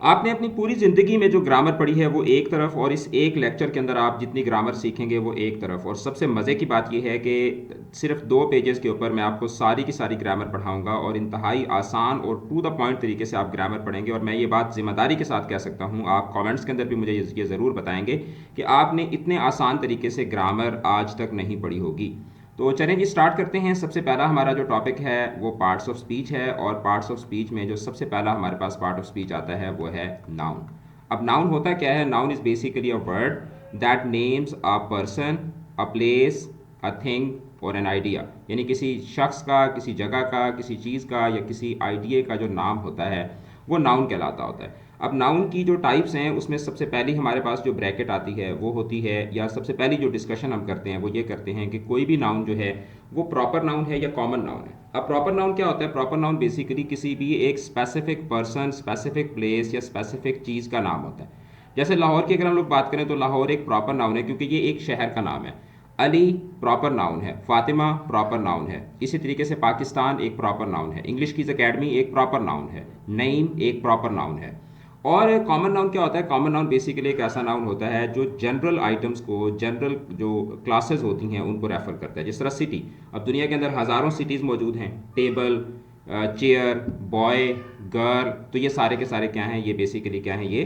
आपने अपनी पूरी ज़िंदगी में जो ग्रामर पढ़ी है वो एक तरफ, और इस एक लेक्चर के अंदर आप जितनी ग्रामर सीखेंगे वो एक तरफ। और सबसे मज़े की बात ये है कि सिर्फ 2 पेजेस के ऊपर मैं आपको सारी की सारी ग्रामर पढ़ाऊंगा, और इंतहाई आसान और टू द पॉइंट तरीके से आप ग्रामर पढ़ेंगे। और मैं ये बात ज़िम्मेदारी के साथ कह सकता हूँ, आप कमेंट्स के अंदर भी मुझे ये ज़रूर बताएंगे कि आपने इतने आसान तरीके से ग्रामर आज तक नहीं पढ़ी होगी। तो चलें जी, स्टार्ट करते हैं। सबसे पहला हमारा जो टॉपिक है वो पार्ट्स ऑफ स्पीच है, और पार्ट्स ऑफ स्पीच में जो सबसे पहला हमारे पास पार्ट ऑफ स्पीच आता है वो है नाउन। अब नाउन होता क्या है? Noun is basically a word that names a person, a place, a thing और एन आइडिया। यानी किसी शख्स का, किसी जगह का, किसी चीज़ का या किसी आइडिया का जो नाम होता है वो नाउन कहलाता होता है। अब नाउन की जो टाइप्स हैं उसमें सबसे पहली हमारे पास जो ब्रैकेट आती है वो होती है, या सबसे पहली जो डिस्कशन हम करते हैं वो ये करते हैं कि कोई भी नाउन जो है वो प्रॉपर नाउन है या कॉमन नाउन है। अब प्रॉपर नाउन क्या होता है? प्रॉपर नाउन बेसिकली किसी भी एक स्पेसिफिक पर्सन, स्पेसिफिक प्लेस या स्पेसिफिक चीज़ का नाम होता है। जैसे लाहौर की अगर हम लोग बात करें तो लाहौर एक प्रॉपर नाउन है क्योंकि ये एक शहर का नाम है। अली प्रॉपर नाउन है, फातिमा प्रॉपर नाउन है। इसी तरीके से पाकिस्तान एक प्रॉपर नाउन है, इंग्लिश कीज अकेडमी एक प्रॉपर नाउन है, नईम एक प्रॉपर नाउन है। और कॉमन नाउन क्या होता है? कॉमन नाउन बेसिकली एक ऐसा नाउन होता है जो जनरल आइटम्स को, जनरल जो क्लासेस होती हैं उनको रेफर करता है। जिस तरह सिटी, अब दुनिया के अंदर हज़ारों सिटीज़ मौजूद हैं, टेबल, चेयर, बॉय, गर्ल, तो ये सारे के सारे क्या हैं? ये बेसिकली क्या हैं? ये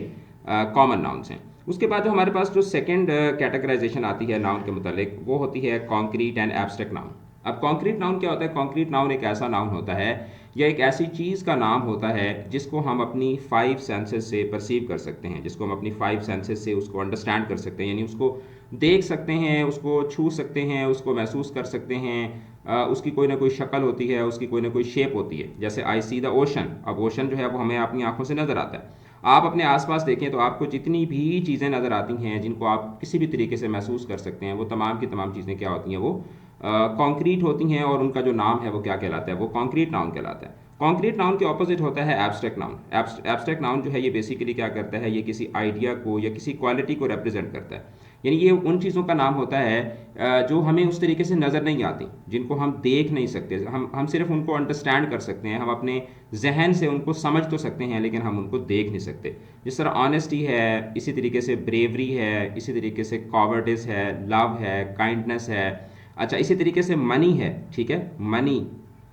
कॉमन नाउन्स हैं। उसके बाद जो हमारे पास जो सेकंड कैटेगराइजेशन आती है नाउन के मुतालिक वो होती है कॉन्क्रीट एंड एब्स्ट्रैक्ट नाउन। अब कॉन्क्रीट नाउन क्या होता है? कॉन्क्रीट नाउन एक ऐसा नाउन होता है या एक ऐसी चीज़ का नाम होता है जिसको हम अपनी 5 सेंसेस से परसीव कर सकते हैं, जिसको हम अपनी 5 सेंसेस से उसको अंडरस्टैंड कर सकते हैं। यानी उसको देख सकते हैं, उसको छू सकते हैं, उसको महसूस कर सकते हैं। उसकी कोई ना कोई शक्ल होती है, उसकी कोई ना कोई शेप होती है। जैसे आई सी द ओशन, अब ओशन जो है वो हमें अपनी आंखों से नज़र आता है। आप अपने आसपास देखें तो आपको जितनी भी चीज़ें नज़र आती हैं जिनको आप किसी भी तरीके से महसूस कर सकते हैं, वो तमाम की तमाम चीज़ें क्या होती हैं? वो कॉन्क्रीट होती हैं, और उनका जो नाम है वो क्या कहलाता है? वो कॉन्क्रीट नाउन कहलाता है। कॉन्क्रीट नाउन के ऑपोजिट होता है एब्स्ट्रैक्ट नाउन। एब्स्ट्रैक्ट नाउन जो है ये बेसिकली क्या करता है? ये किसी आइडिया को या किसी क्वालिटी को रिप्रेजेंट करता है। यानी ये उन चीज़ों का नाम होता है जो हमें उस तरीके से नज़र नहीं आती, जिनको हम देख नहीं सकते। हम सिर्फ उनको अंडरस्टैंड कर सकते हैं, हम अपने जहन से उनको समझ तो सकते हैं लेकिन हम उनको देख नहीं सकते। जिस तरह ऑनेस्टी है, इसी तरीके से ब्रेवरी है, इसी तरीके से कॉवर्डिस है, लव है, काइंडनेस है। अच्छा, इसी तरीके से मनी है, ठीक है, मनी,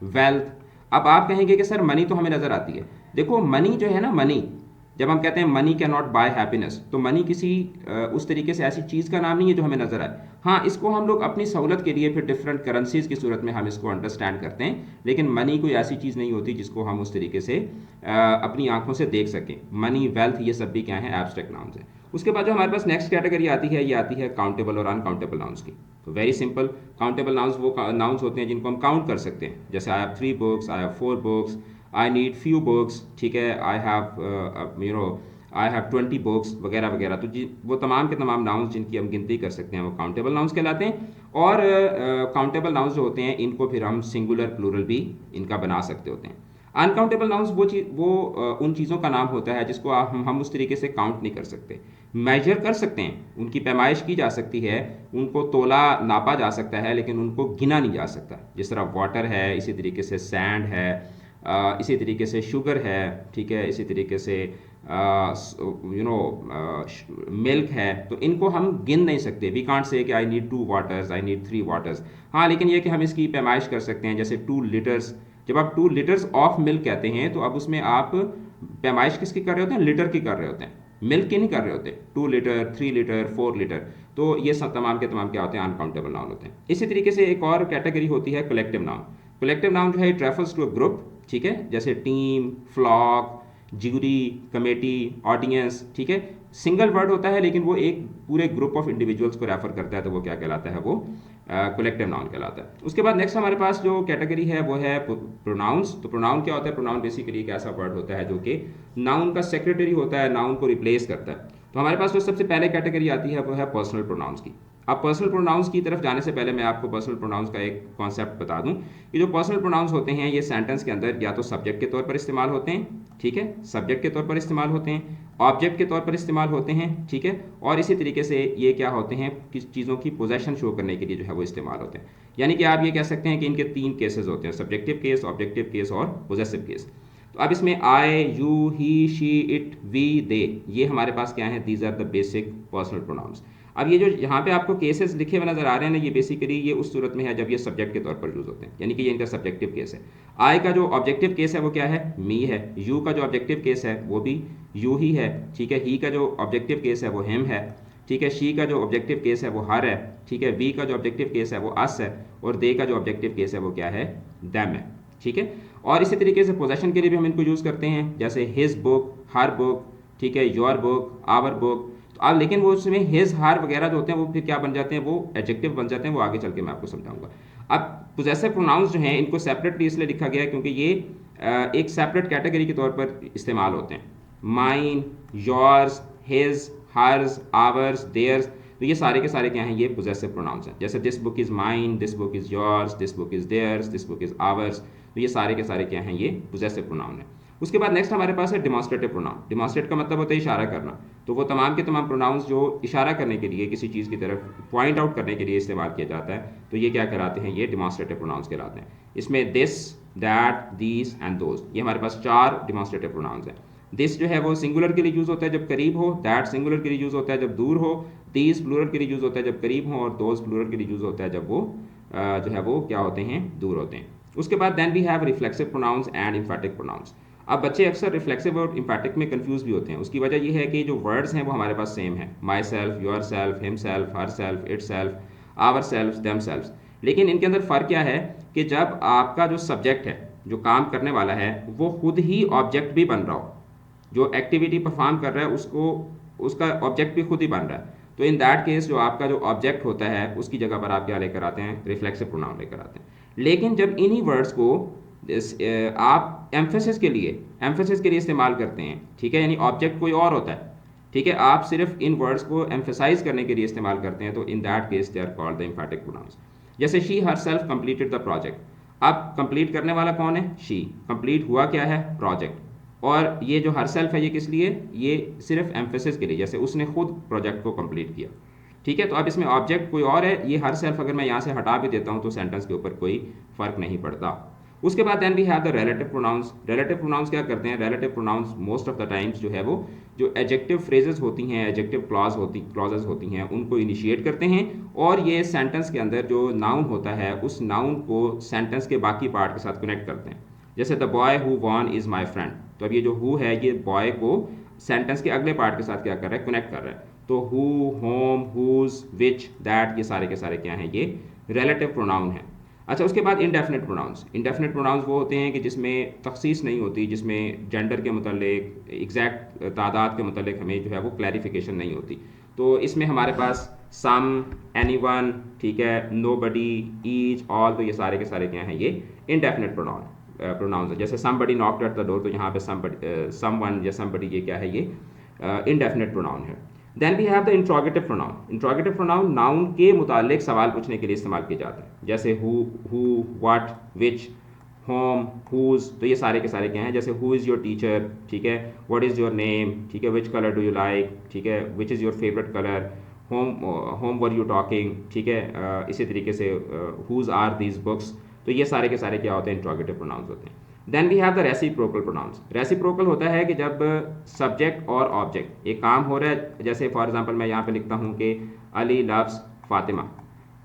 वेल्थ। अब आप कहेंगे कि सर मनी तो हमें नज़र आती है। देखो मनी जो है ना, मनी, जब हम कहते हैं money can not buy happiness, तो मनी किसी उस तरीके से ऐसी चीज़ का नाम नहीं है जो हमें नज़र आए। हाँ, इसको हम लोग अपनी सहूलत के लिए फिर डिफरेंट करेंसीज की सूरत में हम इसको अंडरस्टैंड करते हैं, लेकिन मनी कोई ऐसी चीज़ नहीं होती जिसको हम उस तरीके से अपनी आंखों से देख सकें। मनी, वेल्थ, ये सब भी क्या है? एब्स्ट्रैक्ट नाउन्स हैं। उसके बाद जो हमारे पास नेक्स्ट कैटेगरी आती है ये आती है काउंटेबल और अनकाउंटेबल नाउन्स की। तो वेरी सिंपल, काउंटेबल नाउन्स वो नाउन्स होते हैं जिनको हम काउंट कर सकते हैं। जैसे I have 3 books, I have 4 books, I need few books, ठीक है, I have I have 20 books वगैरह वगैरह। तो जी वो तमाम के तमाम नाउन्स जिनकी हम गिनती कर सकते हैं वो काउंटेबल नाउन्स कहलाते हैं। और काउंटेबल नाउन्स जो होते हैं इनको फिर हम सिंगुलर प्लूरल भी इनका बना सकते होते हैं। अनकाउंटेबल नाउन्स उन चीज़ों का नाम होता है जिसको हम उस तरीके से काउंट नहीं कर सकते। मेजर कर सकते हैं, उनकी पैमाइश की जा सकती है, उनको तोला नापा जा सकता है, लेकिन उनको गिना नहीं जा सकता। जिस तरह वाटर है, इसी तरीके से सैंड है, इसी तरीके से शुगर है, ठीक है, इसी तरीके से मिल्क है। तो इनको हम गिन नहीं सकते। वी कांट से कि आई need 2 waters, I need 3 waters. हाँ, लेकिन ये कि हम इसकी पैमाइश कर सकते हैं। जैसे 2 लीटर्स, जब आप 2 लीटर्स ऑफ मिल्क कहते हैं तो अब उसमें आप पैमाइश किसकी कर रहे होते हैं? लीटर की कर रहे होते हैं, मिल्क की नहीं कर रहे होते। 2 लीटर, 3 लीटर, 4 लीटर। तो ये सब तमाम के तमाम क्या होते हैं? अनकाउंटेबल नाउन होते हैं। इसी तरीके से एक और कैटेगरी होती है कलेक्टिव नाउन। कलेक्टिव नाउन जो है it refers to a group, ठीक है, जैसे team, flock, jury, committee, audience, ठीक है। सिंगल वर्ड होता है लेकिन वो एक पूरे ग्रुप ऑफ इंडिविजुअल्स को रेफर करता है, तो वो क्या कहलाता है? वो कलेक्टिव नाउन कहलाता है। उसके बाद नेक्स्ट हमारे पास जो कैटेगरी है वो है प्रोनाउंस। तो प्रोनाउन क्या होता है? प्रोनाउन बेसिकली एक ऐसा वर्ड होता है जो कि नाउन का सेक्रेटरी होता है, नाउन को रिप्लेस करता है। तो हमारे पास जो सबसे पहले कैटेगरी आती है वो है पर्सनल प्रोनाउंस की। अब पर्सनल प्रोनाउंस की तरफ जाने से पहले मैं आपको पर्सनल प्रोनाउंस का एक कॉन्सेप्ट बता दूं कि जो पर्सनल प्रोनाउंस होते हैं ये सेंटेंस के अंदर या तो सब्जेक्ट के तौर पर इस्तेमाल होते हैं, ठीक है, सब्जेक्ट के तौर पर इस्तेमाल होते हैं, ऑब्जेक्ट के तौर पर इस्तेमाल होते हैं, ठीक है, और इसी तरीके से ये क्या होते हैं? किस चीज़ों की पोजेशन शो करने के लिए जो है वो इस्तेमाल होते हैं। यानी कि आप ये कह सकते हैं कि इनके 3 केसेस होते हैं, सब्जेक्टिव केस, ऑब्जेक्टिव केस और पोजेसिव केस। तो अब इसमें I, you, he, she, it, we, they, ये हमारे पास क्या है, these are the basic personal pronouns. अब ये जो यहाँ पे आपको केसेस लिखे हुए नजर आ रहे हैं ना, ये बेसिकली ये उस सूरत में है जब ये सब्जेक्ट के तौर पर यूज होते हैं, यानी कि ये इनका सब्जेक्टिव केस है। आई का जो ऑब्जेक्टिव केस है वो क्या है, मी है। यू का जो ऑब्जेक्टिव केस है वो भी यू ही है, ठीक है। ही का जो ऑब्जेक्टिव केस है वो हिम है, ठीक है। शी का जो ऑब्जेक्टिव केस है वो हर है, ठीक है। वी का जो ऑब्जेक्टिव केस है वो अस है, और दे का जो ऑब्जेक्टिव केस है वो क्या है, दैम है, ठीक है। और इसी तरीके से पोजेशन के लिए भी हम इनको यूज़ करते हैं, जैसे हिज बुक, हर बुक, ठीक है, योर बुक, आवर बुक। तो अब लेकिन वो उसमें हिज, हर वगैरह जो होते हैं वो फिर क्या बन जाते हैं, वो एडजेक्टिव बन जाते हैं, वो आगे चल के मैं आपको समझाऊंगा। अब पोजेसिव प्रोनाउंस जो हैं इनको सेपरेटली इसलिए लिखा गया है क्योंकि ये एक सेपरेट कैटेगरी के तौर पर इस्तेमाल होते हैं। Mine, yours, his, hers, ours, theirs, तो ये सारे के सारे क्या हैं, ये पोजेसिव प्रोनाउंस हैं। जैसे this book is mine, this book is yours, this book is theirs, this book is ours, तो ये सारे के सारे क्या हैं, ये पोजेसिव प्रोनाउन है। उसके बाद नेक्स्ट हमारे पास है डिमॉन्स्ट्रेटिव प्रोनाउन। डिमॉन्स्ट्रेट का मतलब होता है इशारा करना, तो वो तमाम के तमाम प्रोनाउंस जो इशारा करने के लिए, किसी चीज़ की तरफ पॉइंट आउट करने के लिए इस्तेमाल किया जाता है, तो ये क्या कहलाते हैं, ये डिमॉन्स्ट्रेटिव प्रोनाउंस कहलाते हैं। इसमें this, that, these and those, ये हमारे पास 4 डिमॉन्स्ट्रेटिव प्रोनाउंस हैं। दिस जो है वो सिंगुलर के लिए यूज़ होता है जब करीब हो, दैट सिंगुलर के लिए यूज़ होता है जब दूर हो, दीज प्लूरल के लिए यूज़ होता है जब करीब हो, और दोज प्लूरल के लिए यूज़ होता है जब वो जो है वो क्या होते हैं, दूर होते हैं। उसके बाद then we have reflexive pronouns and emphatic pronouns. अब बच्चे अक्सर रिफ्लेक्सिव और इम्फेटिक में कंफ्यूज भी होते हैं। उसकी वजह यह है कि जो वर्ड्स हैं वो हमारे पास सेम है, myself, yourself, himself, herself, itself, ourself, themself. लेकिन इनके अंदर फ़र्क क्या है कि जब आपका जो सब्जेक्ट है, जो काम करने वाला है, वो खुद ही ऑब्जेक्ट भी बन रहा हो, जो एक्टिविटी परफॉर्म कर रहा है उसको, उसका ऑब्जेक्ट भी खुद ही बन रहा है, तो इन दैट केस जो आपका जो ऑब्जेक्ट होता है उसकी जगह पर आप क्या लेकर आते हैं, रिफ्लेक्सिव प्रोनाउन लेकर आते हैं। लेकिन जब इन्हीं वर्ड्स को आप एम्फेसिस के लिए इस्तेमाल करते हैं, ठीक है, यानी ऑब्जेक्ट कोई और होता है, ठीक है, आप सिर्फ इन वर्ड्स को एम्फेसाइज करने के लिए इस्तेमाल करते हैं, तो in that case they are called the emphatic pronouns. जैसे she herself completed the project. अब कंप्लीट करने वाला कौन है, शी, कंप्लीट हुआ क्या है, प्रोजेक्ट, और ये जो हर सेल्फ है ये किस लिए, ये सिर्फ एम्फेसिस के लिए, जैसे उसने खुद प्रोजेक्ट को कंप्लीट किया, ठीक है। तो अब इसमें ऑब्जेक्ट कोई और है, ये हर सेल्फ अगर मैं यहाँ से हटा भी देता हूँ तो सेंटेंस के ऊपर कोई फर्क नहीं पड़ता। उसके बाद then we have the relative pronouns. Relative pronouns क्या करते हैं, relative pronouns most of the times जो है वो जो एडजेक्टिव फ्रेजेस होती हैं, एडजेक्टिव क्लॉजेस होती हैं, उनको इनिशिएट करते हैं, और ये सेंटेंस के अंदर जो नाउन होता है उस नाउन को सेंटेंस के बाकी पार्ट के साथ कनेक्ट करते हैं। जैसे the boy who won is my friend, तो अब ये जो हु है ये बॉय को सेंटेंस के अगले पार्ट के साथ क्या कर रहा है, कनेक्ट कर रहा है। तो who, whom, whose, which, that, ये सारे के सारे क्या हैं, ये रिलेटिव प्रोनाउन है। अच्छा, उसके बाद इंडेफिनिट प्रोनाउंस। इंडेफिनिट प्रोनाउंस वो होते हैं कि जिसमें तखसीस नहीं होती, जिसमें जेंडर के मतलब एग्जैक्ट तादाद के मतलब हमें जो है वो क्लैरिफिकेशन नहीं होती। तो इसमें हमारे पास सम, एनीवन, ठीक है, नोबडी, ईच, ऑल, तो ये सारे के सारे क्या हैं, ये इंडेफिनिट प्रोनाउंस है। जैसे somebody knocked at the door, तो यहाँ पे समवन या समबडी, ये क्या है, ये इंडेफिनिट प्रोनाउन है। Then we have the interrogative pronoun. Interrogative pronoun noun के मुतालिक सवाल पूछने के लिए इस्तेमाल किए जाते हैं, जैसे who, what, which, whom, whose, तो ये सारे के सारे क्या हैं, जैसे हु इज़ योर टीचर, ठीक है, व्हाट इज़ योर नेम, ठीक है, which colour do you like, ठीक है, which is your favourite colour, home were you talking, ठीक है। इसी तरीके से हुज आर दीज बुक्स, तो ये सारे के सारे क्या होते हैं, इंट्रोगेटिव प्रोनाउंस होते हैं। Then we have the reciprocal pronouns. Reciprocal होता है कि जब सब्जेक्ट और ऑब्जेक्ट एक काम हो रहा है, जैसे फॉर एग्जांपल मैं यहाँ पे लिखता हूँ कि अली लव्स फातिमा,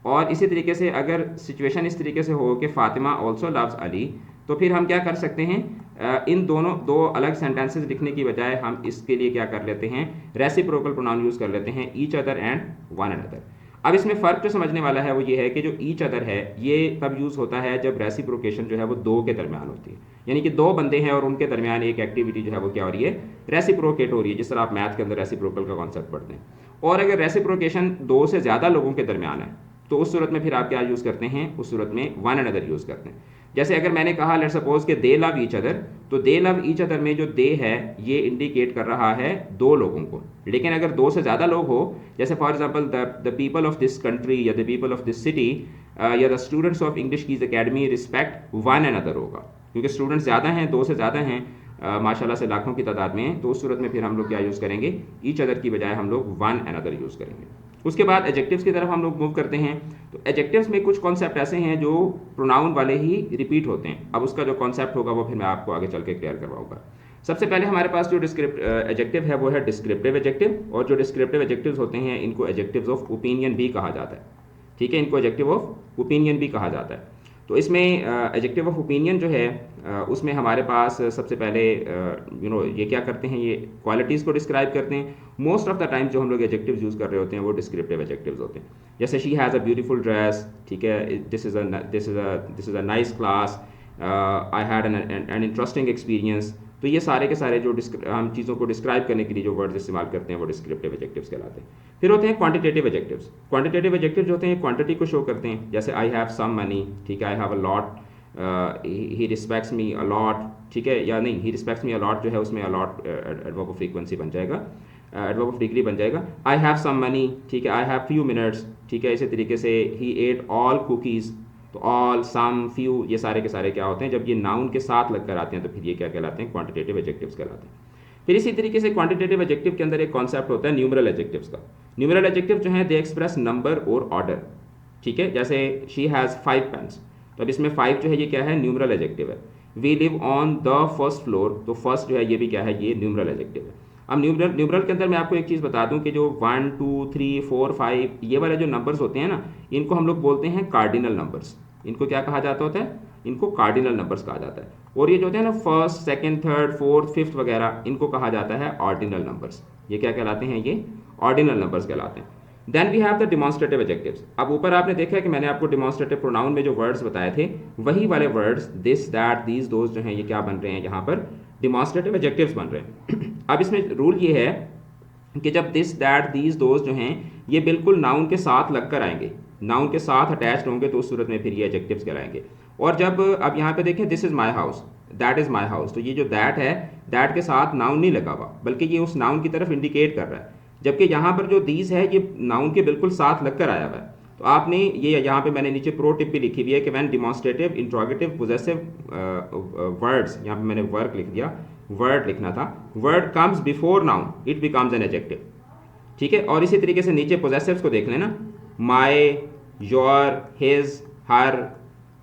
और इसी तरीके से अगर सिचुएशन इस तरीके से हो कि फातिमा ऑल्सो लव्स अली, तो फिर हम क्या कर सकते हैं, इन दोनों दो अलग सेंटेंसेस लिखने की बजाय हम इसके लिए क्या कर लेते हैं, रेसिप्रोकल प्रोनाउन यूज़ कर लेते हैं, each other and one another. अब इसमें फ़र्क जो समझने वाला है वो ये है कि जो ईच अदर है ये तब यूज़ होता है जब रेसिप्रोकेशन जो है वो दो के दरमियान होती है, यानी कि दो बंदे हैं और उनके दरमियान एक एक्टिविटी जो है वो क्या हो रही है, रेसिप्रोकेट हो रही है, जिस तरह आप मैथ के अंदर रेसिप्रोकल का कॉन्सेप्ट पढ़ते हैं। और अगर रेसिप्रोकेशन दो से ज़्यादा लोगों के दरमियान है तो उस सूरत में फिर आप क्या यूज़ करते हैं, उस सूरत में वन अनदर यूज़ करते हैं। जैसे अगर मैंने कहा लेट्स सपोज कि दे लव ईच अदर, तो दे लव ईच अदर में जो दे है ये इंडिकेट कर रहा है दो लोगों को, लेकिन अगर दो से ज़्यादा लोग हो, जैसे for example the people of this country या the people of this city या the students of English Keys Academy respect one another होगा, क्योंकि स्टूडेंट्स ज़्यादा हैं, दो से ज़्यादा हैं माशाल्लाह से लाखों की तादाद में, तो उस सूरत में फिर हम लोग क्या यूज़ करेंगे, ईच अदर की बजाय हम लोग वन अनदर यूज़ करेंगे। उसके बाद एडजेक्टिव्स की तरफ हम लोग मूव करते हैं। तो एडजेक्टिव्स में कुछ कॉन्सेप्ट ऐसे हैं जो प्रोनाउन वाले ही रिपीट होते हैं। अब उसका जो कॉन्सेप्ट होगा वो फिर मैं आपको आगे चल के क्लियर करवाऊंगा। सबसे पहले हमारे पास जो एडजेक्टिव है वो है डिस्क्रिप्टिव एडजेक्टिव, और जो डिस्क्रिप्टिव एडजेक्टिव्स होते हैं इनको एडजेक्टिव्स ऑफ ओपिनियन भी कहा जाता है। ठीक है, इनको एडजेक्टिव ऑफ ओपिनियन भी कहा जाता है। तो इसमें एडजेक्टिव ऑफ ओपिनियन जो है उसमें हमारे पास सबसे पहले ये क्या करते हैं, ये क्वालिटीज़ को डिस्क्राइब करते हैं। मोस्ट ऑफ द टाइम जो हम लोग एडजेक्टिव्स यूज़ कर रहे होते हैं वो डिस्क्रिप्टिव एडजेक्टिव्स होते हैं। जैसे she has a beautiful dress, ठीक है, this is a nice class, I had an interesting experience. तो ये सारे के सारे जो हम चीज़ों को डिस्क्राइब करने के लिए जो वर्ड्स इस्तेमाल करते हैं वो डिस्क्रिप्टिव एडजेक्टिव्स कहलाते हैं। फिर होते हैं क्वांटिटेटिव एडजेक्टिव्स। क्वांटिटेटिव एडजेक्टिव जो होते हैं क्वांटिटी को शो करते हैं। जैसे आई हैव सम मनी, ठीक है, I have a lot, he respects me a lot, ठीक है, या नहीं, he respects me a lot जो है उसमें a lot adverb of frequency बन जाएगा, एडवर्ब ऑफ डिग्री बन जाएगा। आई हैव सम मनी, ठीक है, आई हैव फ्यू मिनट्स, ठीक है, इसी तरीके से ही एट ऑल कुकीज़। तो ऑल, सम, फ्यू, ये सारे के सारे क्या होते हैं, जब ये नाउन के साथ लगकर आते हैं तो फिर ये क्या कहलाते हैं, क्वांटिटेटिव एडजेक्टिव्स कहलाते हैं। फिर इसी तरीके से क्वांटिटेटिव एडजेक्टिव के अंदर एक कॉन्सेप्ट होता है न्यूमरल एडजेक्टिव्स का। न्यूमरल एडजेक्टिव जो है दे एक्सप्रेस नंबर और ऑर्डर, ठीक है। जैसे शी हैज़ 5 पेन्स, तो अब इसमें 5 जो है ये क्या है, न्यूमरल एडजेक्टिव है। We live on the first floor, तो फर्स्ट जो है ये भी क्या है, ये न्यूमरल एडजेक्टिव है। अब न्यूमरल के अंदर मैं आपको एक चीज़ बता दूं कि जो 1 2 3 4 5 ये वाले जो नंबर्स होते हैं ना, इनको हम लोग बोलते हैं कार्डिनल नंबर्स। इनको क्या कहा जाता होता है, इनको कार्डिनल नंबर्स कहा जाता है। और ये जो होते हैं ना first, second, third, fourth, fifth वगैरह, इनको कहा जाता है ऑर्डिनल नंबर्स। ये क्या कहलाते हैं, ये ऑर्डिनल नंबर्स कहलाते हैं। Then we have the demonstrative adjectives. अब ऊपर आपने देखा है कि मैंने आपको डिमॉन्स्ट्रेटिव प्रोनाउन में जो वर्ड्स बताए थे वही वाले words this, that, these, those जो हैं ये क्या बन रहे हैं, यहाँ पर डिमॉन्स्ट्रेटिव एडजेक्टिव्स बन रहे हैं। अब इसमें रूल ये है कि जब दिस, दैट, दीज, दोज जो हैं ये बिल्कुल नाउन के साथ लगकर आएंगे, नाउन के साथ अटैच्ड होंगे, तो उस सूरत में फिर ये एडजेक्टिव्स कहलाएंगे। और जब अब यहाँ पे देखें this is my house, that is my house, तो ये जो दैट है, दैट के साथ नाउन नहीं लगा हुआ बल्कि ये उस नाउन की तरफ इंडिकेट कर रहा है। जबकि यहाँ पर जो दीज है ये नाउन के बिल्कुल साथ लगकर आया हुआ है। तो आपने ये यहाँ पे मैंने नीचे प्रो टिप भी लिखी हुई है कि when demonstrative, interrogative, possessive words, यहाँ पे मैंने वर्क लिख दिया, वर्ड लिखना था, word comes before noun it becomes an adjective, ठीक है। और इसी तरीके से नीचे पोजेसिव्स को देख लेना, माई, योर, हिज, हर,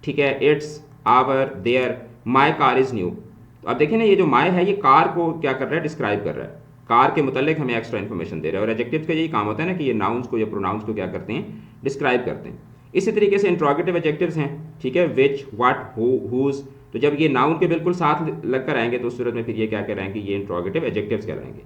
ठीक है, its, our, their, my car is new. तो अब देखिए ना ये जो माई है ये कार को क्या कर रहा है, डिस्क्राइब कर रहा है, कार के मुतल्लिक हमें एक्स्ट्रा इन्फॉर्मेशन दे रहा है। और एडजेक्टिव्स का यही काम होता है ना कि ये नाउन्स को या प्रोनाउंस को क्या करते हैं, डिस्क्राइब करते हैं। इसी तरीके से इंट्रोगेटिव एडजेक्टिव्स हैं, ठीक है, विच, व्हाट, हु, हुज। तो जब ये नाउन के बिल्कुल साथ लगकर आएंगे तो उस सूरत में फिर ये क्या कहलाएंगे, ये इंट्रोगेटिव एडजेक्टिव्स कहलाएंगे।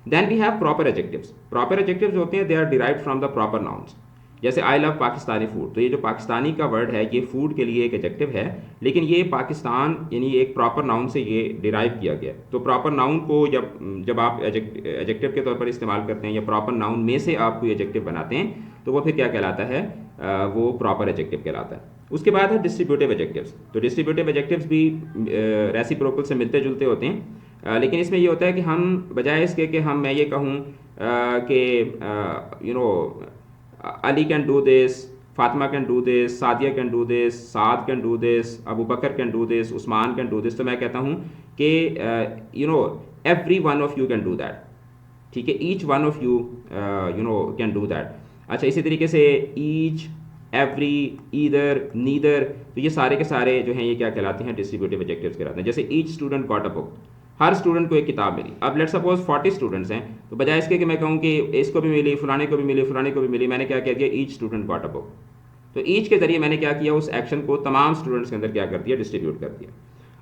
Then we have proper adjectives. Proper adjectives होते हैं they are derived from the proper nouns. जैसे आई लव पाकिस्तानी फूड, तो ये जो पाकिस्तानी का वर्ड है ये फूड के लिए एक एडजेक्टिव है, लेकिन ये पाकिस्तान यानी एक प्रॉपर नाउन से ये डिराइव किया गया। तो प्रॉपर नाउन को जब आप एडजेक्टिव के तौर पर इस्तेमाल करते हैं या प्रॉपर नाउन में से आप कोई एडजेक्टिव बनाते हैं तो वो फिर क्या कहलाता है, वो प्रॉपर एडजेक्टिव कहलाता है। उसके बाद है डिस्ट्रीब्यूटिव एडजेक्टिव्स। तो डिस्ट्रीब्यूटिव एडजेक्टिव्स भी रेसिप्रोकल से मिलते जुलते होते हैं, लेकिन इसमें ये होता है कि हम बजाय इसके कि मैं ये कहूँ कि Ali can do this, Fatima can do this, Sadia can do this, Saad can do this, Abu Bakr can do this, Usman can do this, तो मैं कहता हूँ कि every one of you can do that, ठीक है, each one of you can do that। अच्छा, इसी तरीके से each, every, either, neither, तो ये सारे के सारे जो हैं ये क्या कहलाते हैं, डिस्ट्रीब्यूटिव एडजेक्टिव्स कहलाते हैं। जैसे each student got a book, her student को एक किताब मिली। अब लेट्स सपोज 40 स्टूडेंट्स हैं, तो बजाय इसके कि मैं कहूँ कि इसको भी मिली, फलाने को भी मिली, फलाने को भी मिली, मैंने क्या कह दिया, each student got a book. तो ईच के जरिए मैंने क्या किया, उस एक्शन को तमाम स्टूडेंट्स के अंदर क्या कर दिया, डिस्ट्रीब्यूट कर दिया।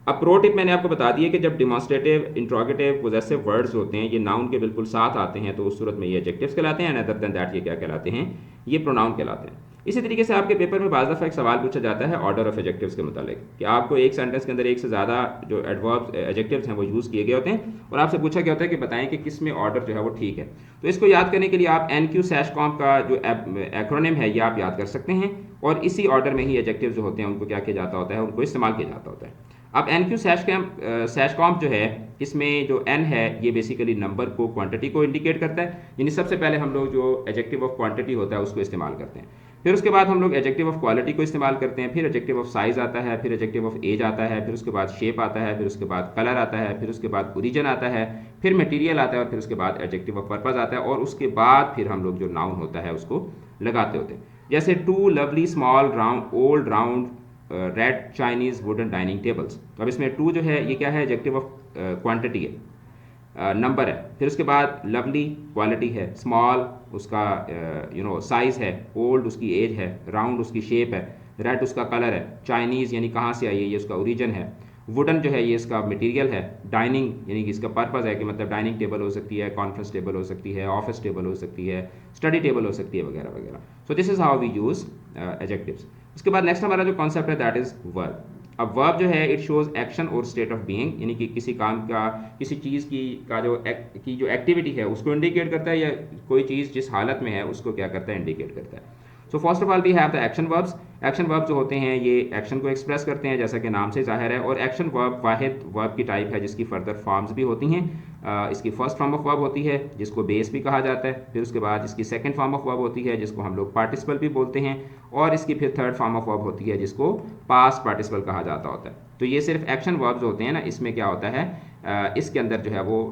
अब प्रो टिप मैंने आपको बता दिया कि जब डिमॉन्स्ट्रेटिव, इंट्रोगेटिव, पोजेसिव वर्ड्स होते हैं ये नाउन के बिल्कुल साथ आते हैं तो उस सूरत में ये एडजेक्टिव्स कहलाते हैं, अदर देन दैट ये क्या कहलाते हैं, ये प्रोनाउन कहलाते हैं। इसी तरीके से आपके पेपर में बाज़ दफ़ा एक सवाल पूछा जाता है ऑर्डर ऑफ एडजेक्टिव्स के मुतालिक कि आपको एक सेंटेंस के अंदर एक से ज़्यादा जो एडवर्ब्स, एडजेक्टिव्स हैं वो यूज़ किए गए होते हैं और आपसे पूछा गया होता है कि बताएं कि किस में ऑर्डर जो है वो ठीक है। तो इसको याद करने के लिए आप NQ/COMP का जो एक्रोनिम है ये आप याद कर सकते हैं और इसी ऑर्डर में ही एडजेक्टिव्स जो होते हैं उनको क्या किया जाता होता है, उनको इस्तेमाल किया जाता होता है। अब NQ/COMP जो है इसमें जो N है ये बेसिकली नंबर को, क्वांटिटी को इंडिकेट करता है, यानी सबसे पहले हम लोग जो एडजेक्टिव ऑफ क्वांटिटी होता है उसको इस्तेमाल करते हैं। फिर उसके बाद हम लोग एडजेक्टिव ऑफ क्वालिटी को इस्तेमाल करते हैं, फिर एडजेक्टिव ऑफ साइज आता है, फिर एडजेक्टिव ऑफ एज आता है, फिर उसके बाद शेप आता है, फिर उसके बाद कलर आता है, फिर उसके बाद ओरिजिन आता है, फिर मटेरियल आता है और फिर उसके बाद एडजेक्टिव ऑफ पर्पस आता है और उसके बाद फिर हम लोग जो नाउन होता है उसको लगाते होते हैं। जैसे two lovely small round old round red Chinese wooden dining tables. तो अब इसमें टू जो है ये क्या है, एडजेक्टिव ऑफ क्वांटिटी है, नंबर है। फिर उसके बाद लवली क्वालिटी है, स्मॉल उसका साइज़ है, ओल्ड उसकी एज है, राउंड उसकी शेप है, रेड उसका कलर है, चाइनीज़ यानी कहाँ से आई है ये उसका ओरिजिन है, वुडन जो है ये इसका मटेरियल है, डाइनिंग यानी कि इसका पर्पज़ है कि मतलब डाइनिंग टेबल हो सकती है, कॉन्फ्रेंस टेबल हो सकती है, ऑफिस टेबल हो सकती है, स्टडी टेबल हो सकती है, वगैरह वगैरह। So this is how we use adjectives. उसके बाद नेक्स्ट हमारा जो कॉन्सेप्ट है दैट इज़ वर्ब। अब वर्ब जो है इट शोज़ एक्शन और स्टेट ऑफ बीइंग, यानी कि किसी काम का, किसी चीज़ की जो एक्टिविटी है उसको इंडिकेट करता है, या कोई चीज़ जिस हालत में है उसको क्या करता है, इंडिकेट करता है। So first of all we have the action verbs. Action verb जो होते हैं ये एक्शन को एक्सप्रेस करते हैं, जैसा कि नाम से जाहिर है, और एक्शन वर्ब वाहिद वर्ब की टाइप है जिसकी फर्दर फॉर्म्स भी होती हैं। इसकी फर्स्ट फॉर्म ऑफ वर्ब होती है जिसको बेस भी कहा जाता है, फिर उसके बाद इसकी सेकंड फॉर्म ऑफ वर्ब होती है जिसको हम लोग पार्टिसिपल भी बोलते हैं, और इसकी फिर थर्ड फॉर्म ऑफ वर्ब होती है जिसको पास्ट पार्टिसिपल कहा जाता होता है। तो ये सिर्फ एक्शन वर्ब्स होते हैं ना, इसमें क्या होता है, इसके अंदर जो है वो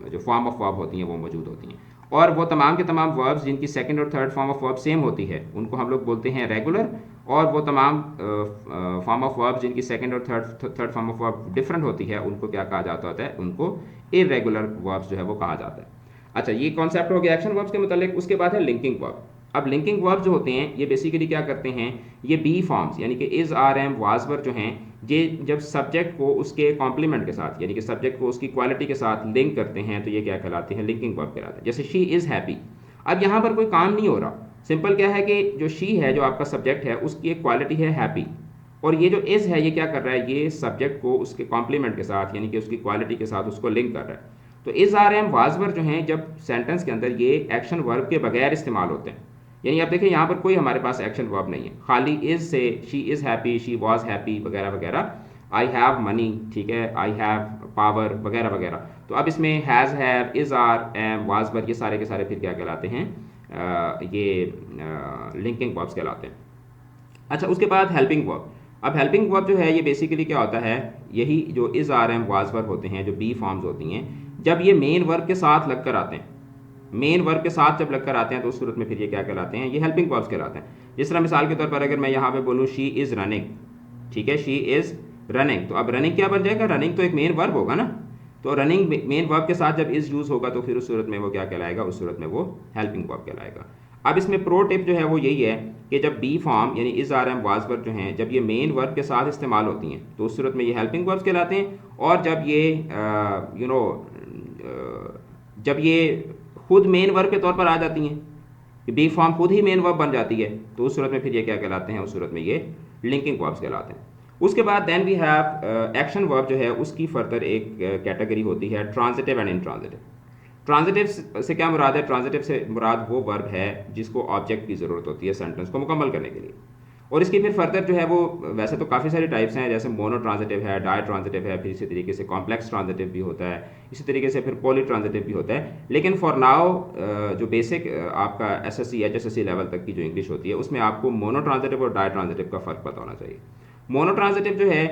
जो फॉर्म ऑफ वर्ब होती हैं वो मौजूद होती हैं, और वो तमाम के तमाम वर्ब्स जिनकी सेकंड और third form of verb same होती है उनको हम लोग बोलते हैं रेगुलर, और वो तमाम फॉर्म ऑफ वर्ब जिनकी सेकंड और third form of verb different होती है उनको क्या कहा जाता होता है, उनको इरेगुलर वर्ब्स जो है वो कहा जाता है। अच्छा, ये कॉन्सेप्ट हो गया एक्शन वर्ब्स के मतलब। उसके बाद है लिंकिंग वर्ब। अब लिंकिंग वर्ब जो होते हैं ये बेसिकली क्या करते हैं, ये बी फॉर्म्स यानी कि is are am was were जो हैं, ये जब सब्जेक्ट को उसके कॉम्प्लीमेंट के साथ यानी कि सब्जेक्ट को उसकी क्वालिटी के साथ लिंक करते हैं तो ये क्या कहलाते हैं, लिंकिंग वर्ब कहलाते हैं। जैसे शी इज़ हैप्पी, अब यहाँ पर कोई काम नहीं हो रहा, सिंपल क्या है कि जो शी है जो आपका सब्जेक्ट है उसकी एक क्वालिटी है हैप्पी, और ये जो इज़ है ये क्या कर रहा है, ये सब्जेक्ट को उसके कॉम्प्लीमेंट के साथ यानी कि उसकी क्वालिटी के साथ उसको लिंक कर रहा है। तो is are am was were जो हैं जब सेंटेंस के अंदर ये एक्शन वर्ब के बगैर इस्तेमाल होते हैं, यानी आप देखिए यहाँ पर कोई हमारे पास एक्शन वर्ब नहीं है, खाली इज़ से she is happy, she was happy वगैरह वगैरह, आई हैव मनी, ठीक है, आई हैव पावर वगैरह वगैरह। तो अब इसमें has, have, is, are, am, was were ये सारे के सारे फिर क्या कहलाते हैं, ये लिंकिंग वर्ब्स कहलाते हैं। अच्छा, उसके बाद हेल्पिंग वर्ब। अब हेल्पिंग वर्ब जो है ये बेसिकली क्या होता है, यही जो is, are, am, was verb होते हैं जो बी फॉर्म्स होती हैं, जब ये मेन वर्ब के साथ लग कर आते हैं, मेन वर्ब के साथ जब लगकर आते हैं तो उस सूरत में फिर ये क्या कहलाते हैं, ये हेल्पिंग वर्ब्स कहलाते हैं। जिस तरह मिसाल के तौर पर अगर मैं यहाँ पे बोलूँ शी इज़ रनिंग, ठीक है, शी इज़ रनिंग, तो अब रनिंग क्या बन जाएगा, रनिंग तो एक मेन वर्ब होगा ना, तो रनिंग मेन वर्ब के साथ जब इज़ यूज़ होगा तो फिर उस सूरत में वो क्या कहलाएगा, उस सूरत में वो हेल्पिंग वर्ब कहलाएगा। अब इसमें प्रो टिप जो है वो यही है कि जब बी फॉर्म यानी is, are, am, was verb जो हैं जब ये मेन वर्ब के साथ इस्तेमाल होती हैं तो उस सूरत में ये हेल्पिंग वर्ब्स कहलाते हैं, और जब ये जब ये खुद मेन वर्ब के तौर पर आ जाती हैं, बी फॉर्म खुद ही मेन वर्ब बन जाती है, तो उस सूरत में फिर ये क्या कहलाते हैं, उस सूरत में ये लिंकिंग वर्ब्स कहलाते हैं। उसके बाद then we have action verb जो है उसकी फर्दर एक कैटेगरी होती है ट्रांजिटिव एंड इनट्रांजिटिव। ट्रांजिटिव से क्या मुराद है, ट्रांजिटिव से मुराद वो वर्ब है जिसको ऑब्जेक्ट की ज़रूरत होती है सेंटेंस को मुकम्मल करने के लिए, और इसकी फिर फर्दर जो है वो वैसे तो काफ़ी सारी टाइप्स हैं, जैसे मोनो ट्रांजिटिव है, डाई ट्रांजिटिव है, फिर इसी तरीके से कॉम्प्लेक्स ट्रांजिटिव भी होता है, इसी तरीके से फिर पॉली ट्रांजिटिव भी होता है। लेकिन फॉर नाउ जो बेसिक आपका एसएससी एचएसएससी लेवल तक की जो इंग्लिश होती है उसमें आपको मोनो ट्रांजिटिव और डाई ट्रांजिटिव का फ़र्क पता होना चाहिए। मोनो ट्रांजिटिव जो है,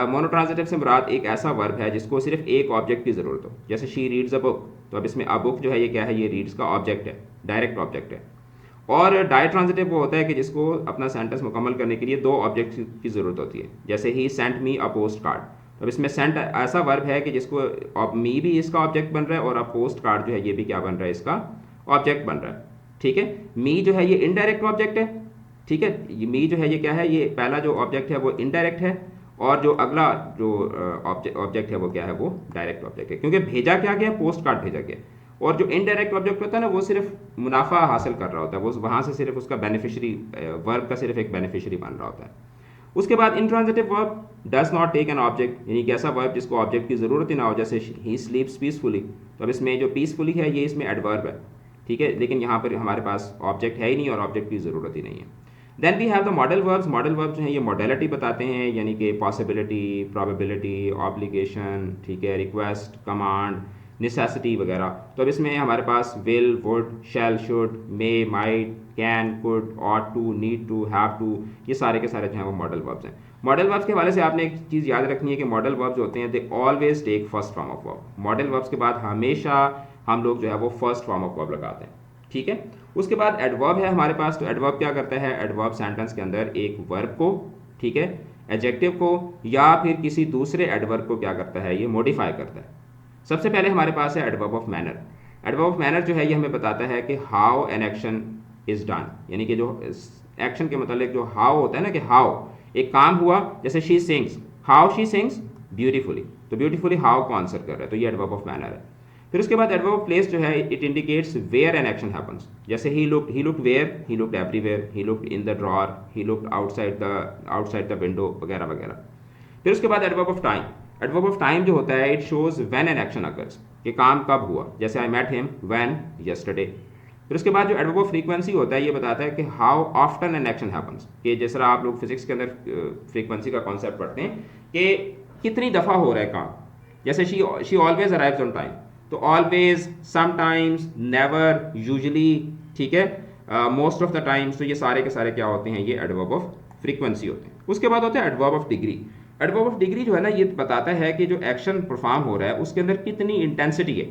मोनो ट्रांजिटिव से मुराद एक ऐसा वर्ब है जिसको सिर्फ एक ऑब्जेक्ट की ज़रूरत हो, जैसे शी रीड्स अ बुक, तो अब इसमें अ बुक जो है ये क्या है, ये रीड्स का ऑब्जेक्ट है, डायरेक्ट ऑब्जेक्ट है। और डाई ट्रांजिटिव वो होता है कि जिसको अपना सेंटेंस मुकम्मल करने के लिए दो ऑब्जेक्ट की ज़रूरत होती है, जैसे he sent me a postcard, तो अब इसमें सेंट ऐसा वर्ब है कि जिसको मी भी इसका ऑब्जेक्ट बन रहा है और अ पोस्ट कार्ड जो है ये भी क्या बन रहा है, इसका ऑब्जेक्ट बन रहा है, ठीक है। मी जो है ये इनडायरेक्ट ऑब्जेक्ट है, ठीक है, ये मी जो है ये क्या है, ये पहला जो ऑब्जेक्ट है वो इनडायरेक्ट है, और जो अगला जो ऑब्जेक्ट है वो क्या है, वो डायरेक्ट ऑब्जेक्ट है, क्योंकि भेजा क्या गया, पोस्ट कार्ड भेजा गया, और जो इनडायरेक्ट ऑब्जेक्ट होता है ना वो सिर्फ मुनाफा हासिल कर रहा होता है, वो वहाँ से सिर्फ उसका बेनिफिशरी वर्ब का सिर्फ एक बेनिफिशरी बन रहा होता है। उसके बाद intransitive verb does not take an object, यानी कि ऐसा वर्ब जिसको ऑब्जेक्ट की ज़रूरत ही ना हो, जैसे ही स्लीप्स पीसफुली, तो अब इसमें जो पीसफुली है ये इसमें एडवर्ब है, ठीक है, लेकिन यहाँ पर हमारे पास ऑब्जेक्ट है ही नहीं और ऑब्जेक्ट की ज़रूरत ही नहीं है। Then we have the modal verbs. Modal verb जो है ये मॉडलिटी बताते हैं, यानी कि पॉसिबिलिटी, प्रोबेबिलिटी, ऑब्लिगेशन, ठीक है, रिक्वेस्ट, कमांड, नेसेसिटी वगैरह। तो अब इसमें हमारे पास will, would, shall, should, may, might, can, could, ought to, need to, have to, ये सारे के सारे जो हैं वो मॉडल वर्ब्स हैं। मॉडल वर्ब्स के हवाले से आपने एक चीज़ याद रखनी है कि मॉडल वर्ब्स होते हैं they always take first form of verb. Modal verbs के बाद हमेशा हम लोग जो है वो फर्स्ट फॉर्म ऑफ वर्ब लगाते हैं, ठीक है। उसके बाद एडवर्ब है हमारे पास। तो एडवर्ब क्या करता है, एडवर्ब सेंटेंस के अंदर एक वर्ब को, ठीक है, एडजेक्टिव को या फिर किसी दूसरे एडवर्ब को क्या करता है, ये मॉडिफाई करता है। सबसे पहले हमारे पास है adverb of manner. Adverb of manner जो है ये हमें बताता है कि how an action is done, यानी कि जो एक्शन के मतलब जो हाउ होता है ना, कि हाउ एक काम हुआ, जैसे she sings, how she sings beautifully, तो ब्यूटीफुली हाउ को आंसर कर रहा है, तो ये एडवर्ब ऑफ मैनर है। फिर उसके बाद एडवर्ब ऑफ प्लेस जो है it indicates where an action happens, जैसे he looked where, he looked everywhere, he looked in the drawer, he looked outside the window वगैरह वगैरह। फिर उसके बाद adverb of time. Adverb of time जो होता है it shows when an action occurs, कि काम कब हुआ, जैसे I met him when yesterday. फिर उसके बाद जो एडवर्ब ऑफ फ्रीक्वेंसी होता है ये बताता है कि how often N action happens, कि जिस तरह आप लोग फिजिक्स के अंदर फ्रीक्वेंसी का कॉन्सेप्ट पढ़ते हैं कि कितनी दफ़ा हो रहा है काम, जैसे she always arrives on time, तो ऑलवेज, समटाइम्स, नेवर, यूजुअली, ठीक है, मोस्ट ऑफ द टाइम्स, तो ये सारे के सारे क्या होते हैं, ये एडवर्ब ऑफ फ्रीक्वेंसी होते हैं। उसके बाद होता है adverb of degree. Adverb of degree जो है ना ये बताता है कि जो एक्शन परफॉर्म हो रहा है उसके अंदर कितनी इंटेंसिटी है।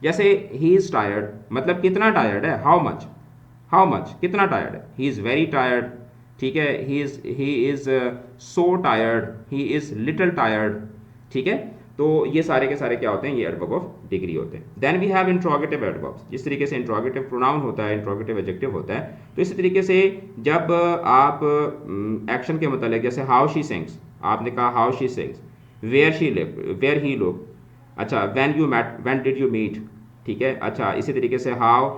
जैसे ही इज़ टायर्ड, मतलब कितना टायर्ड है, हाउ मच कितना टायर्ड है, ही इज़ वेरी टायर्ड, ठीक है, he is so tired, he is little tired, ठीक है। तो ये सारे के सारे क्या होते हैं, ये एडवर्ब ऑफ डिग्री होते हैं। Then we have interrogative adverbs. जिस तरीके से इंट्रोगेटिव प्रोनाउन होता है, इंट्रोगेटिव एडजेक्टिव होता है, तो इसी तरीके से जब आप एक्शन के मतलब जैसे हाउ शी सिंग्स, आपने कहा how she sings, where he look, अच्छा when you met, when did you meet, ठीक है। अच्छा इसी तरीके से how